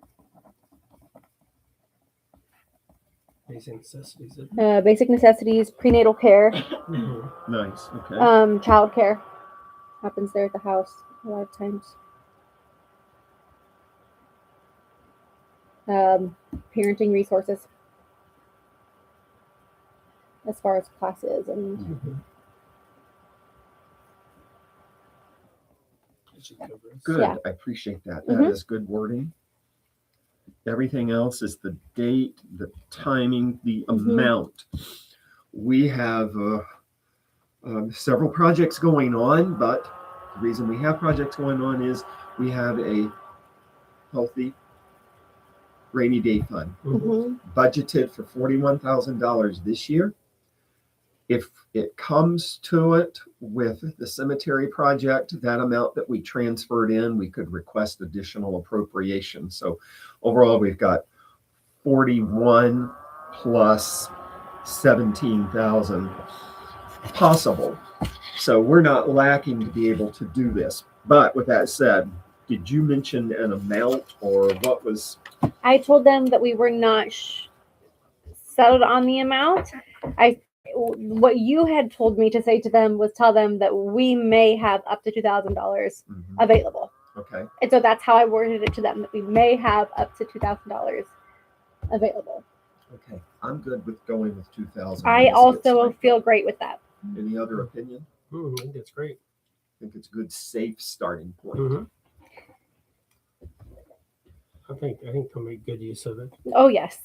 basic necessities, prenatal care, Mhm. Nice. Okay. child care happens there at the house a lot of times. Parenting resources as far as classes and Mhm. That should cover us. Good. Yeah. I appreciate that. That is Mhm. good wording. Everything else is the date, the timing, the Mhm. amount. We have several projects going on, but the reason we have projects going on is we have a healthy rainy day fund Mhm. budgeted for $41,000 this year. If it comes to it with the cemetery project, that amount that we transferred in, we could request additional appropriation. So overall, we've got 41 plus 17,000 possible. So we're not lacking to be able to do this. But with that said, did you mention an amount or what was? I told them that we were not settled on the amount. What you had told me to say to them was tell them that we may have up to $2,000 available. Okay. And so that's how I worded it to them, that we may have up to $2,000 available. Okay. I'm good with going with 2,000. I also feel great with that. Any other opinion? I think that's great. I think it's a good, safe starting point. Mhm. I think they'll make good use of it. Oh yes.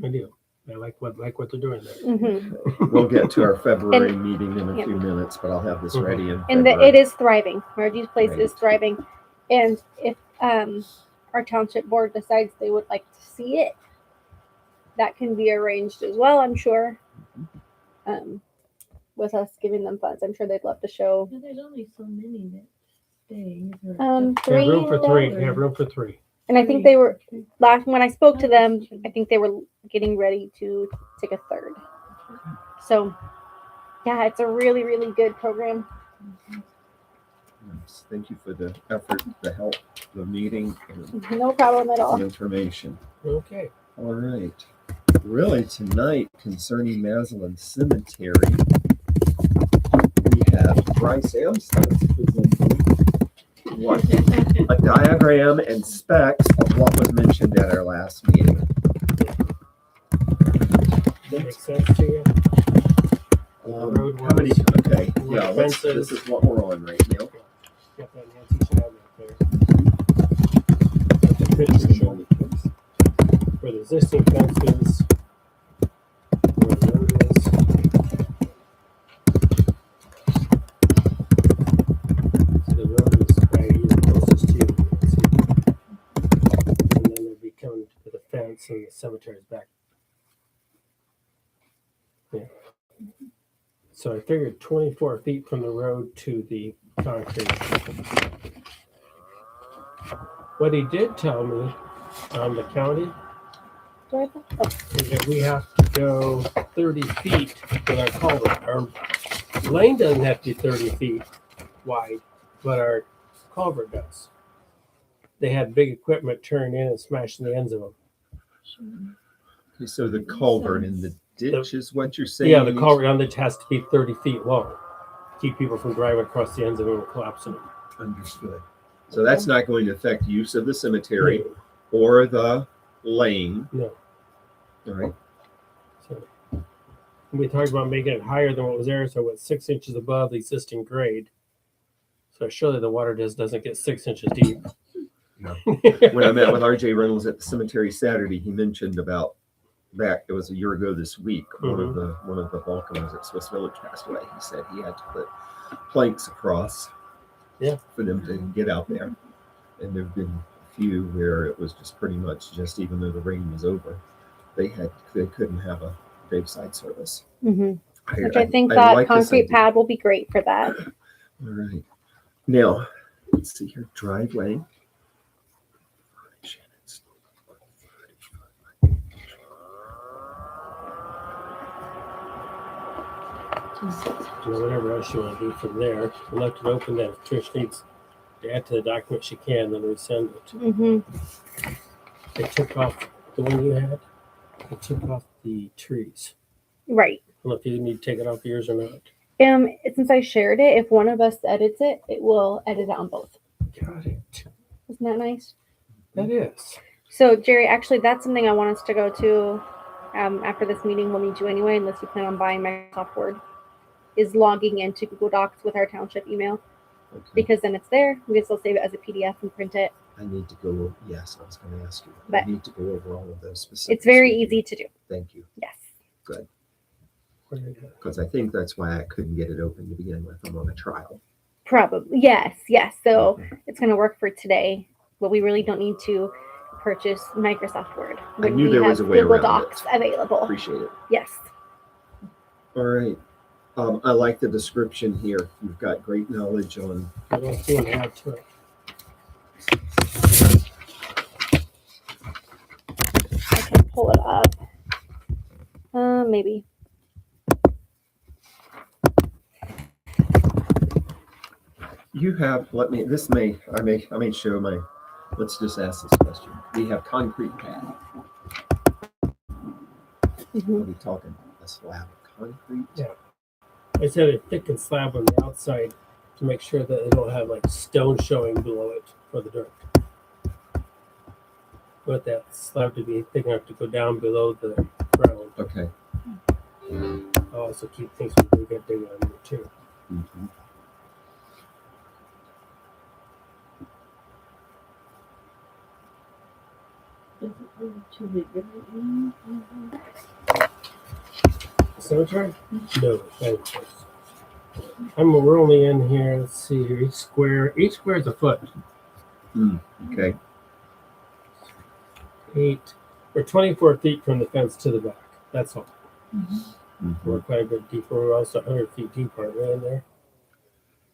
I do. I like what they're doing there. Mm-hmm. We'll get to our February And- meeting in a yeah. few minutes, but I'll have this Mhm. ready in And February. it is thriving. Margie's Place Right. is thriving. And if our township board decides they would like to see it, that can be arranged as well, I'm sure. With us giving them funds, I'm sure they'd love to show. But there's only so many that stay. Three. Have room for three. that- Have room for three. And I think they were last when I spoke to them. I think they were getting ready to take a third. So, yeah, it's a really, really good program. Yes, thank you for the effort, the help, the meeting, and No problem at all. the information. Okay. All right. Really, tonight concerning Maslin Cemetery, we have Bryce Amstutz presenting what? A diagram and specs of what was mentioned at our last meeting. Makes sense to you? Road How many? was- Okay, road yeah, fences. this is what we're on right now. Got that Nancy Schneider up there. Got the picture showing where the existing fence is, where the road is. So the road is right here closest to you. Nancy. And then they'll be coming to the fence and the cemetery's back. Yeah. So I figured 24 feet from the road to the concrete. What he did tell me on the county Do I have that? is that we have to go 30 feet with our culvert. Our lane doesn't have to be 30 feet wide, but our culvert does. They have big equipment turn in and smashing the ends of them. Okay, so the culvert in the ditch is what you're saying? Yeah, the culvert on the ditch has to be 30 feet long. Keep people from driving across the ends of them and collapsing them. Understood. So that's not going to affect use of the cemetery or the lane. No. All right. So we talked about making it higher than what was there, so it's 6 inches above the existing grade. So surely the water just doesn't get 6 inches deep. No. When I met with RJ Reynolds at the cemetery Saturday, he mentioned about back, it was a year ago this week, one of the Vulcans at Swiss Village passed away. He said he had to put planks across for them to get out there. And there have been a few where it was just pretty much just, even though the rain was over, they couldn't have a graveside service. Mm-hmm. Which I think that like concrete pad will be great for that. All right. Now, let's see here. Driveway. Whatever else you want to do from there. We left it open that if Trish needs to add to the document, she can, then we send it. Mm-hmm. They took off the one you had. They took off the trees. Right. I don't know if you need to take it off yours or not. Since I shared it, if one of us edits it, it will edit it on both. Got it. Isn't that nice? That is. So, Jerry, actually, that's something I want us to go to after this meeting. We'll need you anyway, unless you plan on buying Microsoft Word, is logging into Google Docs with our township email. Okay. Because then it's there. We can still save it as a PDF and print it. I need to go. Yes, I was going to ask you. But I need to go over all of those specifics. It's very easy to do. Thank you. Yes. Good. Because I think that's why I couldn't get it open to begin with. I'm on a trial. Probably. Yes. So it's going to work for today, but we really don't need to purchase Microsoft Word. I knew there was a way Google around Docs it. available. Appreciate it. Yes. All right. I like the description here. You've got great knowledge on. I don't do an add to it. I can pull it up. Maybe. You have. I may show my. Let's just ask this question. We have concrete pad. Mm-hmm. Are we talking a slab of concrete? Yeah. I said a thickened slab on the outside to make sure that it don't have like stone showing below it for the dirt. But that slab to be thick enough to go down below the ground. Okay. I'll also keep things from being good digging on there too. Mm-hmm. Is it really to the river? Cemetery? No, that is. We're only in here. Let's see here. Each square is a foot. Okay. 8. We're 24 feet from the fence to the back. That's all. Mm-hmm. We're quite a bit deeper. We're also 100 feet deep, aren't we, in there?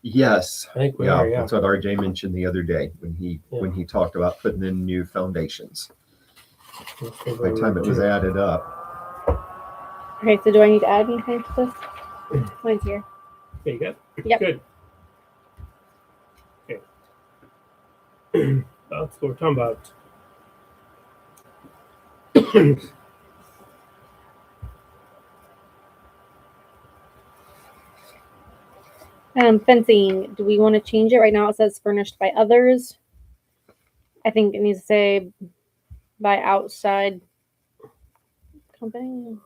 Yes. I think we are. Yeah. That's what RJ mentioned the other day when he talked about putting in new foundations. By the time it was added up. Okay, so do I need to add anything to this? Mine's here. Okay, you good? Yep. Good. Okay. That's what we're talking about. Fencing. Do we want to change it? Right now it says furnished by others. I think it needs to say by outside company.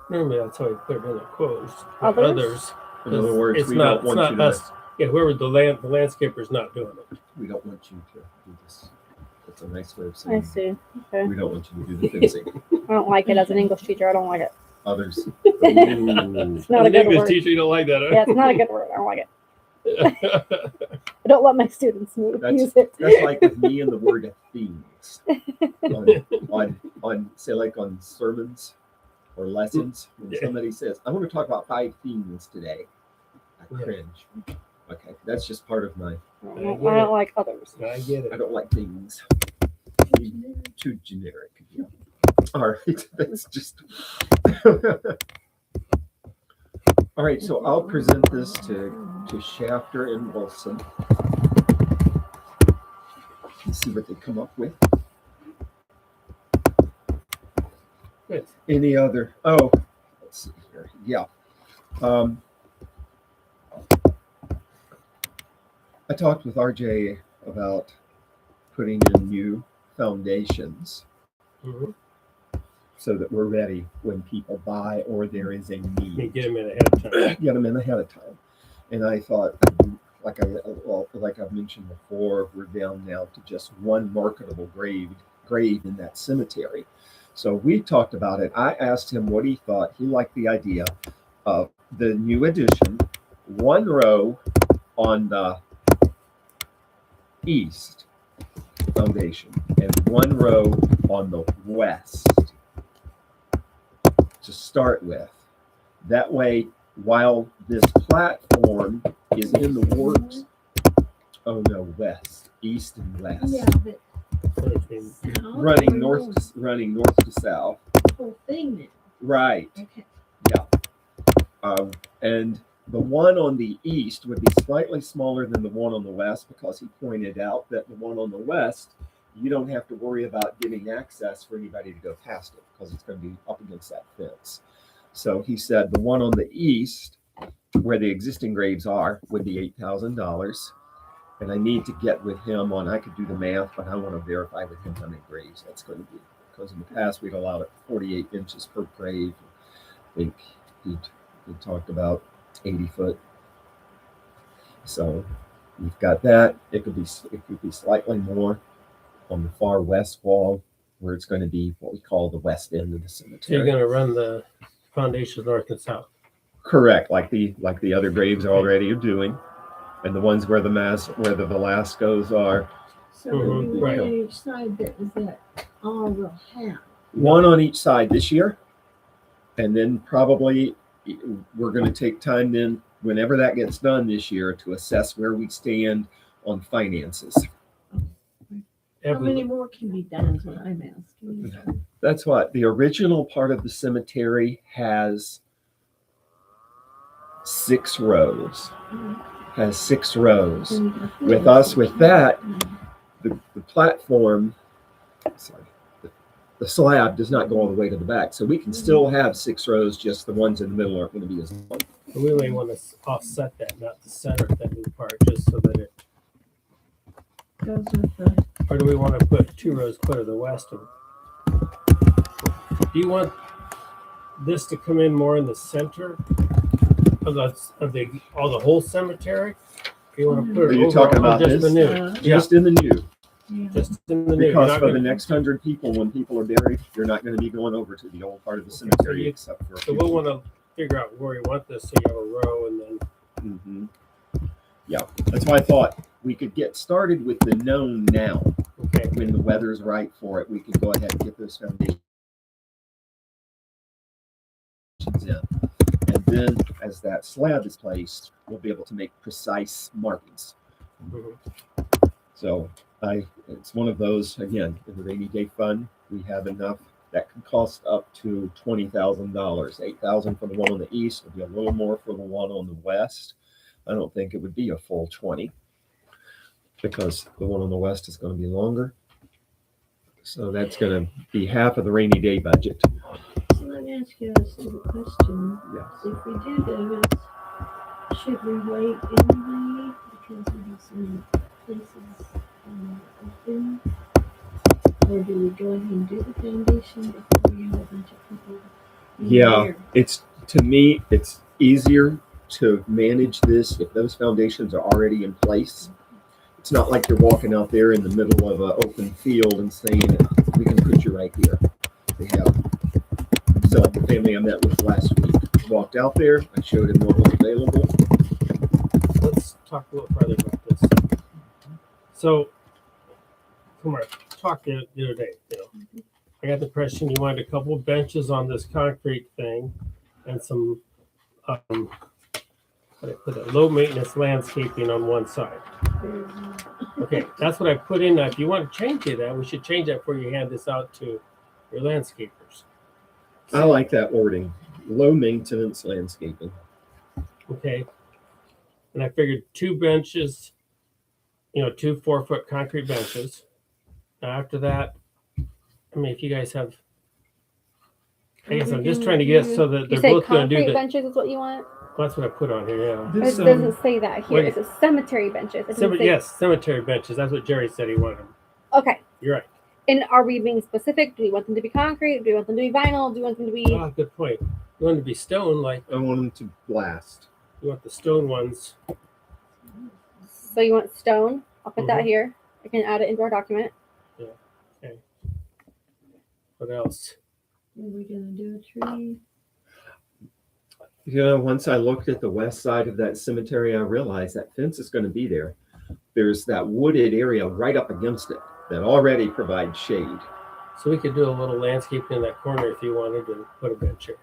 Normally that's how we put it in the quotes. Others? In other words, it's we not, don't want you to. us. Yeah, whoever the landscaper's not doing it. We don't want you to do this. That's a nice way of I saying. see. Okay. We don't want you to do the fencing. I don't like it as an English teacher. I don't like it. Others. Ooh. It's not a As an good English word. teacher, you don't like that, huh? Yeah, it's not a good word. I don't like it. I don't let my students use it. That's like with me and the word themes. on say like on sermons or lessons, when somebody says, I want to talk about 5 themes today, I cringe. Okay, that's just part of my. I don't like others. I get it. I don't like things. Too generic. Yeah. All right, that's just All right, so I'll present this to Shafter and Wilson and see what they come up with. Good. Any other? Oh, let's see here. Yeah. I talked with RJ about putting in new foundations Mhm. so that we're ready when people buy or there is a You need. get them in ahead of time. Get them in ahead of time. And I thought, like I've mentioned before, we're down now to just one marketable grave in that cemetery. So we talked about it. I asked him what he thought. He liked the idea of the new addition, one row on the east foundation and one row on the west to start with. That way, while this platform is in the works, oh no, west, east and west, Yeah, but Between- south running or north to south. the whole thing then. Right. Okay. Yeah. And the one on the east would be slightly smaller than the one on the west because he pointed out that the one on the west, you don't have to worry about giving access for anybody to go past it because it's going to be up against that fence. So he said the one on the east, where the existing graves are, would be $8,000. And I need to get with him on, I could do the math, but I want to verify with him how many graves that's going to be. Because in the past, we'd allowed it 48 inches per grave. I think he talked about 80 foot. So you've got that. It could be slightly more on the far west wall, where it's going to be what we call the west end of the So you're cemetery. going to run the foundations north and south. Correct, like the other graves already are doing, and the ones where the Velascos are. So Mhm, we right. on each side that is that all we'll have. One on each side this year, and then probably we're going to take time then, whenever that gets done this year, to assess where we stand on finances. How many more can be done is what I'm asking. That's what the original part of the cemetery has 6 rows. Has 6 rows. With us, with that, the platform, sorry, the slab does not go all the way to the back, so we can still have 6 rows. Just the ones in the middle aren't going to be as long. We may want to offset that, not the center of that new part, just so that it. Goes with the, Or do we want to put 2 rows clear to the west? Do you want this to come in more in the center of the whole cemetery? Do you want to put Are it you over talking on about just the this? new? Uh, Just in the new, yeah. Just in the new. You're because not for the gonna- next 100 people, when people are buried, you're not going to be going over to the old part of the cemetery, you- except for. a So few we'll want to figure out where you want this, so you have a row, and then Mm-hmm. Yeah, that's why I thought we could get started with the known now. okay. When the weather's right for it, we could go ahead and get those foundations in. And then as that slab is placed, we'll be able to make precise markings. Mhm. So it's one of those, again, in the rainy day fund, we have enough that can cost up to $20,000. $8,000 for the one on the east, would be a little more for the one on the west. I don't think it would be a full 20 because the one on the west is going to be longer. So that's going to be half of the rainy day budget. So let me ask you a simple question. Yes. If we do this, should we wait anyway because we have some places open? Or do we go ahead and do the foundation before we have a bunch of people? in Yeah, there? to me, it's easier to manage this if those foundations are already in place. It's not like you're walking out there in the middle of an open field and saying, we can put you right here. They have. So the family I met with last week walked out there. I showed him what was available. Let's talk a little further about this. So, Kumar, talked the other day. I got the impression you wanted a couple of benches on this concrete thing, and some how do I put it, low maintenance landscaping on one side. Okay, that's what I put in. Now, if you want to change that, we should change that before you hand this out to your landscapers. I like that wording. Low maintenance landscaping. Okay. And I figured 2 benches, 2 4-foot concrete benches. Now after that, I mean, if you guys have, I guess I'm just trying to get so that You they're say both going to do concrete the. benches is what you want? That's what I put on here. Yeah. It This, doesn't say that here. wait. It says cemetery benches. It doesn't say- Yes, cemetery benches. That's what Jerry said he wanted. Okay. You're right. And are we being specific? Do we want them to be concrete? Do we want them to be vinyl? Do we want them to be? Ah, good point. You want them to be stone, like I want them to blast. you want the stone ones. So you want stone? I'll put that Mhm. here. I can add it into our document. What else? Are we gonna do a tree? Once I looked at the west side of that cemetery, I realized that fence is going to be there. There's that wooded area right up against it that already provides shade. So we could do a little landscaping in that corner if you wanted to put a bench here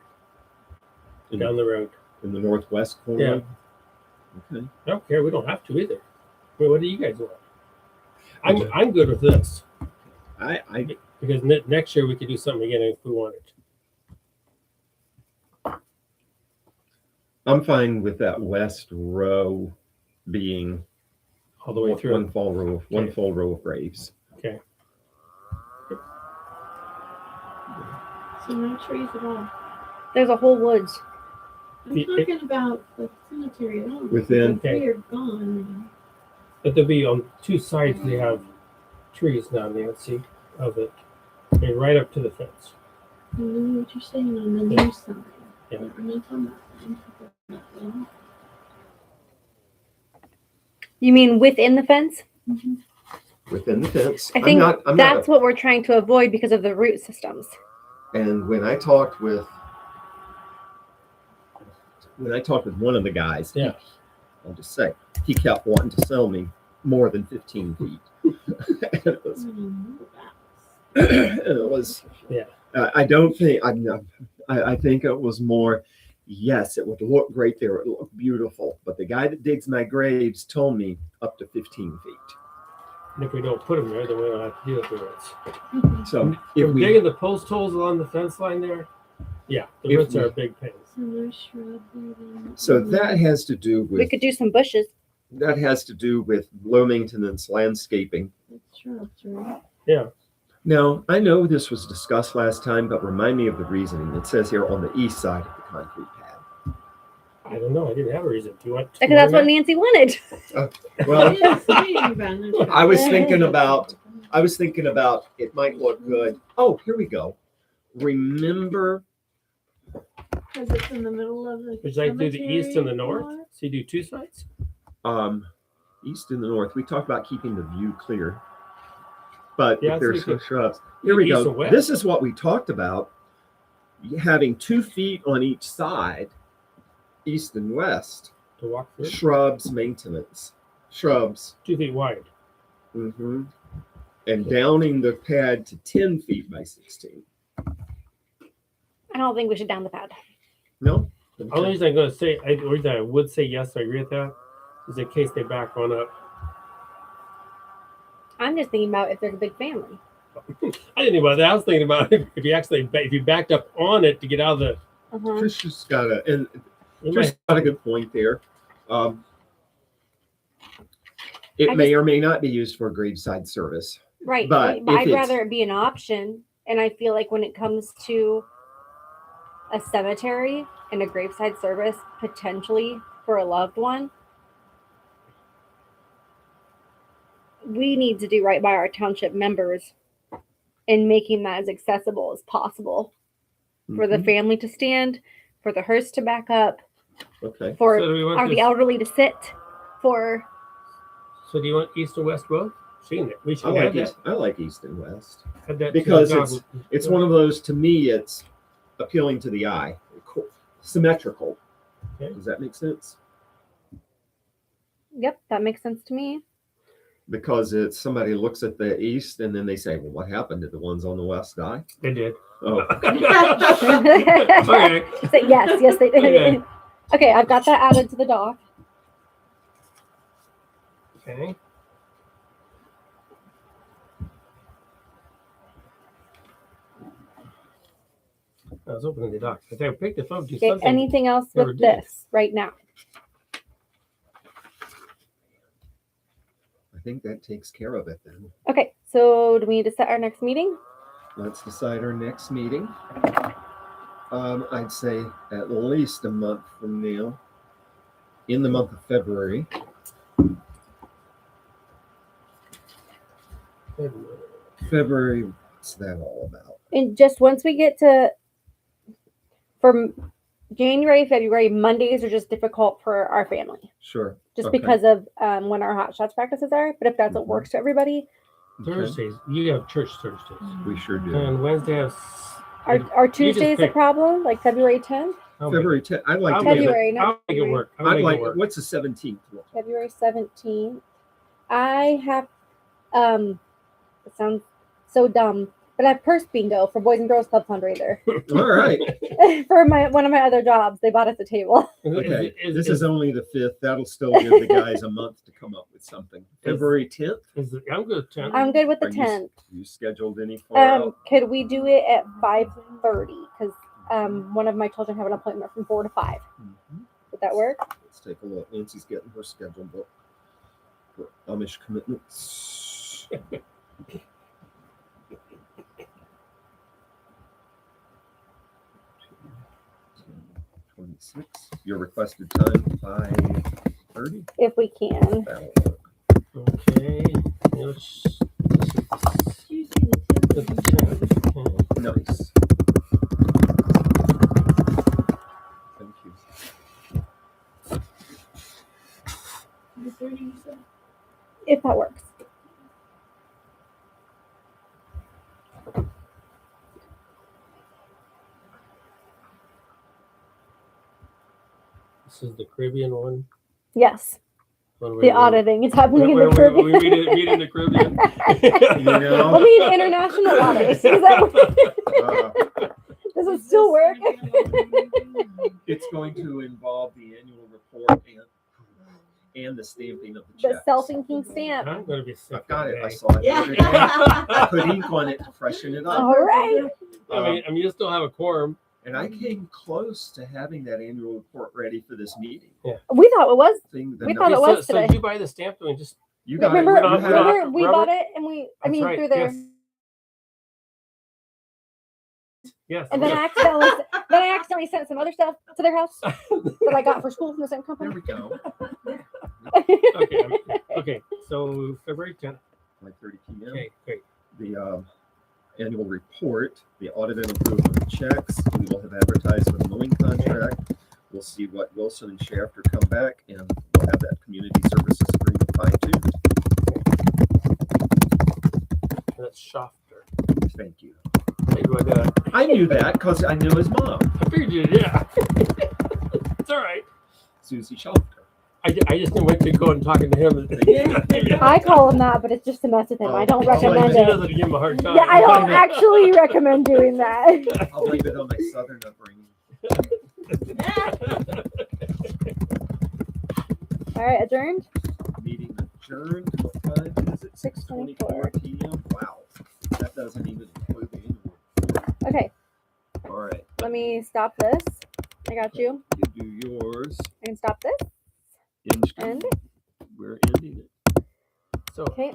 In, down the road. in the northwest corner. Okay. I don't care. We don't have to either. I mean, what do you guys want? I'm good with this I because next year we could do something again if we wanted. I'm fine with that west row being All the way through. one full row of graves. Okay. So no trees at all. There's a whole woods. I'm The- talking about the cemetery at all. Within- The tree are gone. But there'll be on 2 sides. They have trees now. Let's see of it, and right up to the fence. I know what you're saying on the new side. Yeah. I'm not talking about that. I'm talking about that one. You mean within the fence? Within the fence. I think I'm that's what we're trying to avoid because of the root systems. And when I talked with one of the guys, Yeah. I'll just say, he kept wanting to sell me more than 15 feet. And it was, Yeah. I don't think, I think it was more, yes, it would look great there. It would look beautiful. But the guy that digs my graves told me up to 15 feet. And if we don't put them there, then we don't have to deal with the roots. So From if we, digging the post holes along the fence line there, yeah, the If roots we- are a big pain. So no shrub there then. so that has to do We with, could do some bushes. that has to do with low maintenance landscaping. That's shrubs, right? Yeah. Now, I know this was discussed last time, but remind me of the reasoning. It says here on the east side of the concrete pad. I don't know. I didn't have a reason. Do you want? Because that's what Nancy wanted. Well, Yeah, saying about no shrubs. I was thinking about it might look good. Oh, here we go. Remember, Because it's in the middle of the Would you like to do the east and the cemetery north? lot? So you do 2 sides? east and the north. We talked about keeping the view clear. But Yeah, if so there's we some could- shrubs. Here we east go. and west. This is what we talked about. Having 2 feet on each side, east and west. To walk through? Shrubs maintenance. Shrubs. 2 feet wide. hmm And downing the pad to 10 feet by 16. I don't think we should down the pad. No? The only reason I'm going to say, the reason I would say yes, I agree with that, is in case they back one up. I'm just thinking about if there's a big family. I didn't think about that. I was thinking about if you backed up on it to get out of the. Uh-huh. Trish got it Trish might- got a good point there. It I may or may not be used for graveside service. Right. But But if I'd it's- rather it be an option. And I feel like when it comes to a cemetery and a graveside service, potentially for a loved one, we need to do right by our township members in making that as accessible as possible for the Mhm. family to stand, for the hearse to back up, Okay. for So do we want the this- elderly to sit, for So do you want east and west both? Seen it. We I should like have that. east. I like east and west. Had that Because to the it's- dog. It's one of those, to me, it's appealing to the eye. Symmetrical. Okay. Does that make sense? yep, that makes sense to me. Because it's somebody looks at the east and then they say, well, what happened? Did the ones on the west die? They did. Oh, Okay. So yes, they did. Okay. Okay, I've got that added to the doc. Okay. was opening the doc. If I picked the phone, do Okay, something. anything else never with did. this right now? I think that takes care of it then. Okay, so do we need to set our next meeting? Let's decide our next meeting. I'd say at least a month from now, in the month of February. February, what's that all about? And just once we get to from January, February, Mondays are just difficult for our family, Sure. just Okay. because of when our hot shots practices are. But if that's what Mhm. works for everybody, Okay. Thursdays. You have church Thursdays. We sure do. And Wednesday has. are Tuesdays a pick- problem? Like February 10th, February 10th. I'd like I'll to make give it. February, it. not I'll make it February. work. I'll I'd make like. it work. What's the 17th? February 17th. I have it sounds so dumb, but I have purse bingo for Boys and Girls Club fundraiser. All right. For one of my other jobs, they bought us a table. Okay. This Is is only the 5th. That'll still give the guys a month to come up with something. February 10th. I'm good. 10th. I'm good with the Are 10th. You scheduled any far out? Could we do it at 5:30? Because one of my children have an appointment from 4 to 5. Mhm. Would that work? Let's take a look. Nancy's getting her schedule book for Amish commitments. 26. Your requested time 5:30. If we can. That'll work. Okay. This is Tuesday the the 10th. 10th. Okay. Nice. Thank you. The 30th, you said? If that works. This is the Caribbean one. Yes. When The auditing is happening in the We Caribbean. meet in the Caribbean. You know? I mean, international audits. Is that does it still work? It's going to involve the annual report and the stamping of the The checks. self-inking stamp. I'm going to be sick. I've got it. I today. saw it the Yeah. other day. I put ink on it to freshen it up. All right. I mean, you still have a quorum. And I came close to having that annual report ready for this meeting. We thought it was. Thing, We thought it was So today. did you buy the stamp and just you got Remember, it. don't- You we had don't it. have- we rubber? bought it and I That's mean, right, through there. yes. And then I accidentally sent some other stuff to their house that I got for school from the same There company. we go. Okay. So February 10th. 5:30 p.m. Okay, great. The annual report, the audit and approval of checks. We will have advertised for the mowing contract. We'll see what Wilson and Shafter come back, and we'll have that community services agreement fine-tuned. That's Schafter. Thank you. Hey, but, I knew that because I knew his mom, I figured you did, yeah. It's all right. Susie Schafter. I just didn't wait to go and talking to him. I call him that, but it's just to mess with him. I don't Oh, recommend She it. doesn't give him a hard time. Yeah, I don't actually recommend doing that. I'll leave it on my southern upbringing. All right, adjourned. Meeting adjourned. What time is it? 6:24 p.m. Wow. That doesn't even include the annual. Okay, All right. let me stop this. I got you. You do yours. I can stop this. End. And We're ending it. So okay.